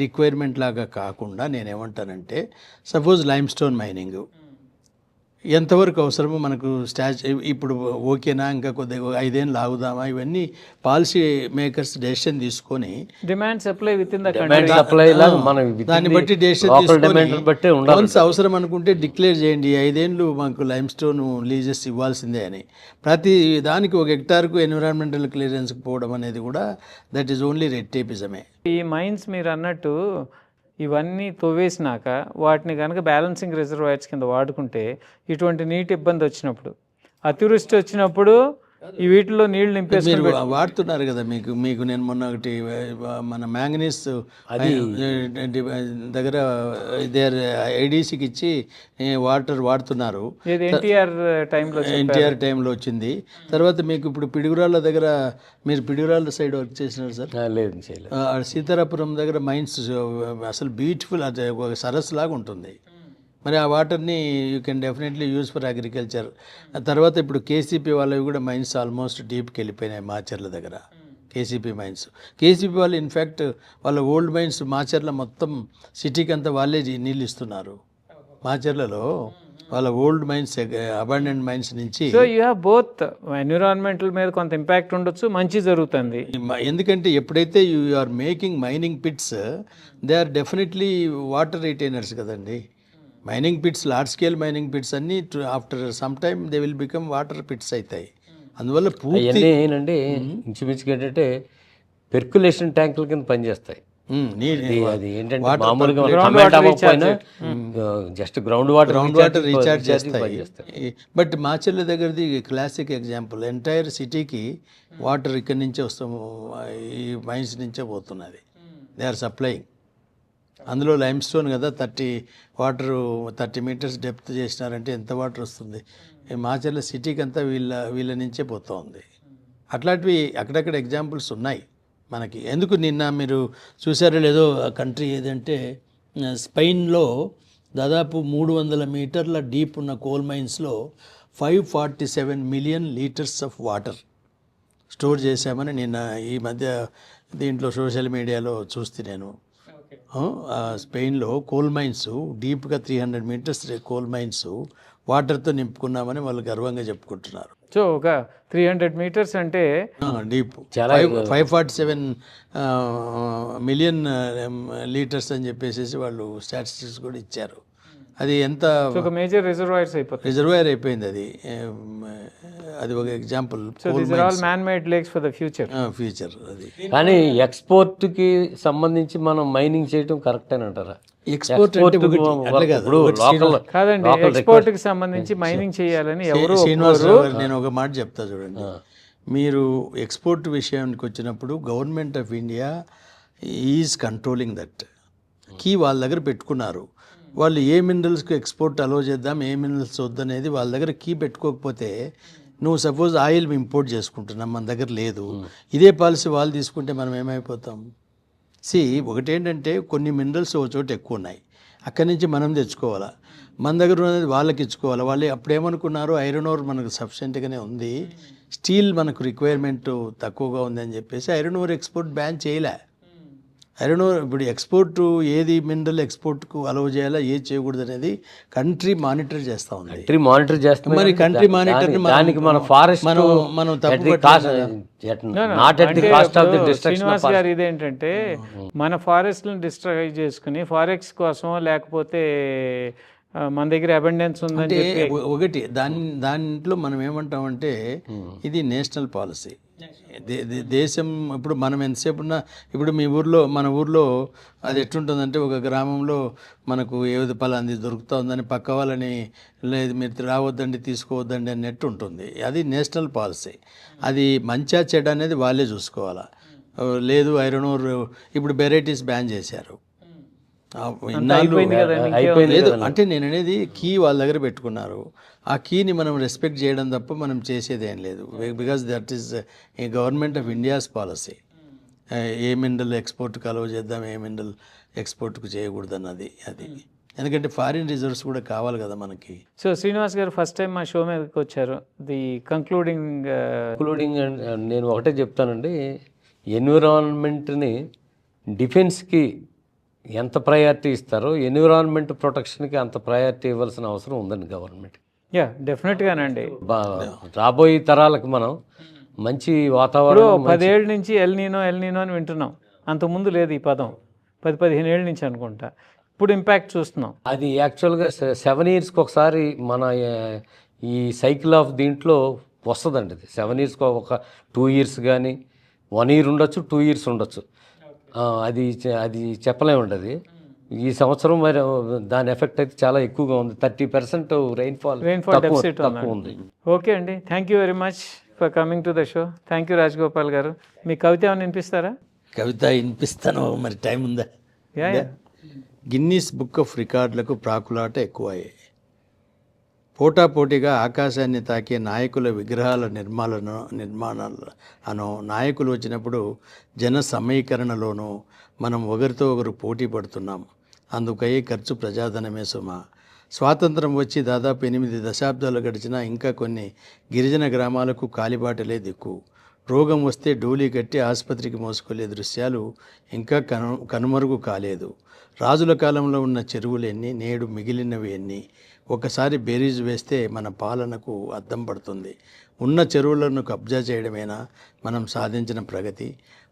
రిక్వైర్మెంట్ లాగా కాకుండా నేనేమంటానంటే, సపోజ్ లైమ్ స్టోన్ మైనింగ్ ఎంతవరకు అవసరమో మనకు ఇప్పుడు ఓకేనా, ఇంకా కొద్దిగా 5 ఏళ్ళు ఆగుదామా, ఇవన్నీ పాలసీ మేకర్స్ డెసిషన్ తీసుకొని demand supply with in the దాన్ని బట్టి డెసిషన్ తీసుకొని వన్స్ అవసరం అనుకుంటే డిక్లేర్ చేయండి 5 ఏళ్ళు మాకు లైమ్ స్టోన్ లీజెస్ ఇవ్వాల్సిందే అని. ప్రతి దానికి 1 హెక్టార్కు ఎన్విరాన్మెంటల్ క్లియరెన్స్కి పోవడం అనేది కూడా దట్ ఈజ్ ఓన్లీ రెడ్ టేపిజమే. ఈ మైన్స్ మీరు అన్నట్టు ఇవన్నీ తవ్వేసినాక వాటిని కనుక బ్యాలెన్సింగ్ రిజర్వాయర్స్ కింద వాడుకుంటే ఇటువంటి నీటి ఇబ్బంది వచ్చినప్పుడు, అతివృష్టి వచ్చినప్పుడు ఈ వీటిలో నీళ్లు నింపేసుకుని మీరు వాడుతున్నారు కదా. మీకు నేను మొన్న ఒకటి మన మ్యాంగనీస్ దగ్గర దేర్ ఐడీసీకి ఇచ్చి వాటర్ వాడుతున్నారు. ఎన్టీఆర్ టైంలో వచ్చింది. తర్వాత మీకు ఇప్పుడు పిడుగురాళ్ళ దగ్గర, మీరు పిడుగురాళ్ళ సైడ్ వర్క్ చేసినారు సార్? లేదు, చేయలేదు. సీతారాపురం దగ్గర మైన్స్ అసలు బ్యూటిఫుల్, అది ఒక సరస్సు లాగా ఉంటుంది. మరి ఆ వాటర్ని you can definitely use for agriculture. తర్వాత ఇప్పుడు కేసీపీ వాళ్ళవి కూడా మైన్స్ ఆల్మోస్ట్ డీప్కి వెళ్ళిపోయినాయి మాచర్ల దగ్గర. కేసీపీ వాళ్ళు ఇన్ఫ్యాక్ట్ వాళ్ళ ఓల్డ్ మైన్స్ మాచర్ల మొత్తం సిటీకి అంతా వాళ్ళే నీళ్ళు ఇస్తున్నారు. మాచర్లలో వాళ్ళ ఓల్డ్ మైన్స్, అబాండెంట్ మైన్స్ నుంచి. So you have both environmental మీద కొంత ఇంపాక్ట్ ఉండొచ్చు, మంచి జరుగుతుంది. ఎందుకంటే ఎప్పుడైతే you are making mining pits, they are definitely water retainers కదండి. Mining pits, large scale mining pits అన్నీ after some time they will become water pits అవుతాయి. అందువల్ల పూర్తి ఏంటంటే ఇంచుమించుగా ఏంటంటే పెర్కులేషన్ ట్యాంకుల కింద పనిచేస్తాయి. అది ఏంటంటే మామూలుగా జస్ట్ గ్రౌండ్ వాటర్ రీఛార్జ్ చేస్తాయి. బట్ మాచర్ల దగ్గరది క్లాసిక్ ఎగ్జాంపుల్. ఎంటైర్ సిటీకి వాటర్ ఇక్కడి నుంచే వస్తాము, ఈ మైన్స్ నుంచే పోతున్నది. They are supplying. అందులో లైమ్ స్టోన్ కదా, 30 మీటర్స్ డెప్త్ చేసినారంటే ఎంత వాటర్ వస్తుంది? మాచర్ల సిటీకి అంతా వీళ్ళ నుంచే పోతూ ఉంది. అట్లాంటివి అక్కడక్కడ ఎగ్జాంపుల్స్ ఉన్నాయి మనకి. ఎందుకు నిన్న మీరు చూసారో లేదో, కంట్రీ ఏదంటే స్పెయిన్లో దాదాపు 300 మీటర్ల డీప్ ఉన్న కోల్ మైన్స్లో 547 million litres of water store చేశామని నిన్న ఈ మధ్య దీంట్లో సోషల్ మీడియాలో చూస్తే నేను స్పెయిన్లో కోల్ మైన్స్ డీప్గా 300 మీటర్స్ కోల్ మైన్స్ వాటర్తో నింపుకున్నామని వాళ్ళు గర్వంగా చెప్పుకుంటున్నారు. సో ఒక 300 మీటర్స్ అంటే డీప్ చాలా 547 మిలియన్ లీటర్స్ అని చెప్పేసి వాళ్ళు స్టాటిస్టిక్స్ కూడా ఇచ్చారు. అది ఎంత ఒక మేజర్ రిజర్వాయర్స్ అయిపోతాయి. రిజర్వాయర్ అయిపోయింది అది. అది ఒక example. So these are all man made lakes for the future. Future అది. కానీ ఎక్స్పోర్ట్కి సంబంధించి మనం మైనింగ్ చేయడం కరెక్ట్ అని అంటారా? ఎక్స్పోర్ట్ అంటే ఒకటి అట్లా కాదు. ఇప్పుడు లోకల్ కాదండి, ఎక్స్పోర్ట్ కి సంబంధించి మైనింగ్ చేయాలని ఎవరు శ్రీనివాసరావు గారు, నేను ఒక మాట చెప్తా చూడండి. మీరు ఎక్స్పోర్ట్ విషయానికి వచ్చినప్పుడు government of India is controlling that. Key వాళ్ళ దగ్గర పెట్టుకున్నారు. వాళ్ళు ఏ మినరల్స్కి ఎక్స్పోర్ట్ అలో చేద్దాం, ఏ మినరల్స్ వద్దనేది వాళ్ళ దగ్గర కీ పెట్టుకోకపోతే, నువ్వు సపోజ్ ఆయిల్ ఇంపోర్ట్ చేసుకుంటున్నాం, మన దగ్గర లేదు, ఇదే పాలసీ వాళ్ళు తీసుకుంటే మనం ఏమైపోతాం? ఒకటేంటంటే కొన్ని మినరల్స్ ఒక చోట ఎక్కువ ఉన్నాయి, అక్కడి నుంచి మనం తెచ్చుకోవాలా, మన దగ్గర ఉన్నది వాళ్ళకి ఇచ్చుకోవాలి. వాళ్ళు అప్పుడేమనుకున్నారు, ఐరన్ ఓర్ మనకు సఫిషియెంట్గానే ఉంది, స్టీల్ మనకు రిక్వైర్మెంట్ తక్కువగా ఉంది అని చెప్పేసి ఐరన్ ఓర్ ఎక్స్పోర్ట్ బ్యాన్ చేయలే. ఐరన్ ఓర్ ఇప్పుడు ఎక్స్పోర్ట్ ఏది మినరల్ ఎక్స్పోర్ట్కు అలౌ చేయాలా, ఏది చేయకూడదు అనేది కంట్రీ మానిటర్ చేస్తూ ఉంది. కంట్రీ మానిటర్ చేస్తుంది. మరి కంట్రీ మానిటర్ దానికి మన ఫారెస్ట్ మనం తప్పు శ్రీనివాస్ గారు ఇదేంటంటే మన ఫారెస్ట్లను డిస్ట్రాయ్ చేసుకుని ఫారెక్స్ కోసం లేకపోతే మన దగ్గర అబెండెన్స్ ఉందని చెప్పి ఒకటి దాంట్లో మనం ఏమంటామంటే ఇది నేషనల్ పాలసీ. దేశం ఇప్పుడు మనం ఎంతసేపు ఉన్నా, ఇప్పుడు మీ ఊర్లో మన ఊర్లో అది ఎట్లుంటుందంటే, ఒక గ్రామంలో మనకు ఏది పలాంది దొరుకుతూ ఉందని పక్క వాళ్ళని లేదు మీరు రావద్దండి తీసుకోవద్దండి అన్నట్టు ఉంటుంది. అది నేషనల్ పాలసీ. అది మంచా చెడ్డ అనేది వాళ్ళే చూసుకోవాలా. లేదు ఐరన్ ఓర్ ఇప్పుడు వెరైటీస్ బ్యాన్ చేశారు, లేదు అంటే నేను అనేది కీ వాళ్ళ దగ్గర పెట్టుకున్నారు. ఆ కీని మనం రెస్పెక్ట్ చేయడం తప్ప మనం చేసేది ఏం లేదు. Because that is a government of India's policy. ఏ మినరల్ ఎక్స్పోర్ట్కి అలౌ చేద్దాం, ఏ మినరల్ ఎక్స్పోర్ట్కు చేయకూడదు అన్నది అది. ఎందుకంటే ఫారిన్ రిజర్వ్స్ కూడా కావాలి కదా మనకి. సో శ్రీనివాస్ గారు ఫస్ట్ టైం మా షో మీదకి వచ్చారు. ది కంక్లూడింగ్ నేను ఒకటే చెప్తానండి, ఎన్విరాన్మెంట్ని డిఫెన్స్కి ఎంత ప్రయారిటీ ఇస్తారో ఎన్విరాన్మెంట్ ప్రొటెక్షన్కి అంత ప్రయారిటీ ఇవ్వాల్సిన అవసరం ఉందండి గవర్నమెంట్. యా డెఫినెట్గానండి. రాబోయే తరాలకు మనం మంచి వాతావరణం. 10 ఏళ్ళ నుంచి ఎల్నీనో అని వింటున్నాం. అంతకుముందు లేదు ఈ పదం, 10-15 ఏళ్ళ నుంచి అనుకుంటా. ఇప్పుడు ఇంపాక్ట్ చూస్తున్నాం. అది యాక్చువల్గా 7 ఇయర్స్కి ఒకసారి మన ఈ సైకిల్ ఆఫ్ దీంట్లో వస్తుందండి. అది 7 ఇయర్స్కి ఒక 2 ఇయర్స్ కానీ 1 ఇయర్ ఉండొచ్చు, 2 ఇయర్స్ ఉండొచ్చు. అది చెప్పలేమండి. అది ఈ సంవత్సరం మరి దాని ఎఫెక్ట్ అయితే చాలా ఎక్కువగా ఉంది. 30% రైన్ఫాల్ తక్కువ ఉంది. ఓకే అండి, thank you very much for coming to the show. Thank you Rajagopal గారు. మీ కవిత ఏమైనా వినిపిస్తారా? కవిత వినిపిస్తాను, మరి టైం ఉందా? యా. గిన్నీస్ బుక్ ఆఫ్ రికార్డులకు ప్రాకులాట ఎక్కువయ్యాయి. పోటాపోటీగా ఆకాశాన్ని తాకే నాయకుల విగ్రహాల నిర్మాణాలను నాయకులు వచ్చినప్పుడు జన సమీకరణలోనూ మనం ఒకరితో ఒకరు పోటీ పడుతున్నాం. అందుకయ్యే ఖర్చు ప్రజాధనమే సుమా. స్వాతంత్రం వచ్చి దాదాపు 8 దశాబ్దాలు గడిచినా ఇంకా కొన్ని గిరిజన గ్రామాలకు కాలిబాటలే దిక్కు. రోగం వస్తే డోలీ కట్టి ఆసుపత్రికి మోసుకెళ్లే దృశ్యాలు ఇంకా కనుమరుగు కాలేదు. రాజుల కాలంలో ఉన్న చెరువులు ఎన్ని, నేడు మిగిలినవి ఎన్ని? ఒకసారి బేరీజు వేస్తే మన పాలనకు అద్దం పడుతుంది. ఉన్న చెరువులను కబ్జా చేయడమేనా మనం సాధించిన ప్రగతి?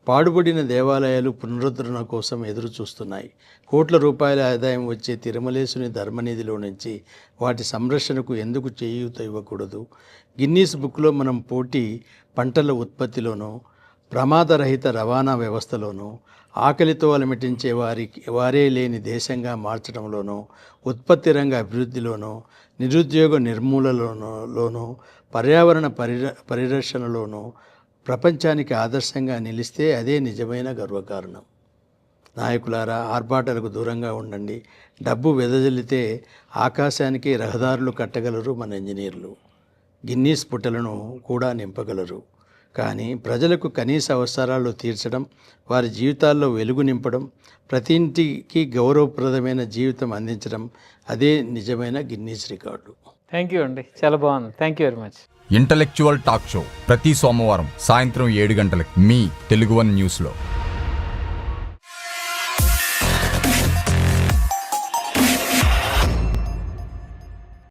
పాడుబడిన దేవాలయాలు పునరుద్ధరణ కోసం ఎదురు చూస్తున్నాయి. కోట్ల రూపాయల ఆదాయం వచ్చే తిరుమలేశుని ధర్మనిధిలో నుంచి వాటి సంరక్షణకు ఎందుకు చేయూత ఇవ్వకూడదు? గిన్నీస్ బుక్లో మనం పోటీ పంటల ఉత్పత్తిలోనూ, ప్రమాదరహిత రవాణా వ్యవస్థలోనూ, ఆకలితో అలమటించే వారే లేని దేశంగా మార్చడంలోనూ, ఉత్పత్తి రంగ అభివృద్ధిలోనూ, నిరుద్యోగ నిర్మూలనలోనూ, పర్యావరణ పరిరక్షణలోనూ ప్రపంచానికి ఆదర్శంగా నిలిస్తే అదే నిజమైన గర్వకారణం. నాయకులారా, ఆర్భాటాలకు దూరంగా ఉండండి. డబ్బు వెదజల్లితే ఆకాశానికి రహదారులు కట్టగలరు మన ఇంజనీర్లు, గిన్నీస్ పుటలను కూడా నింపగలరు. కానీ ప్రజలకు కనీస అవసరాలు తీర్చడం, వారి జీవితాల్లో వెలుగు నింపడం, ప్రతి ఇంటికి గౌరవప్రదమైన జీవితం అందించడం అదే నిజమైన గిన్నీస్ రికార్డు. థ్యాంక్ యూ అండి, చాలా బాగుంది. Thank you very much. Intellectual talk show ప్రతి సోమవారం సాయంత్రం 7 గంటలకు మీ తెలుగు వన్ న్యూస్లో.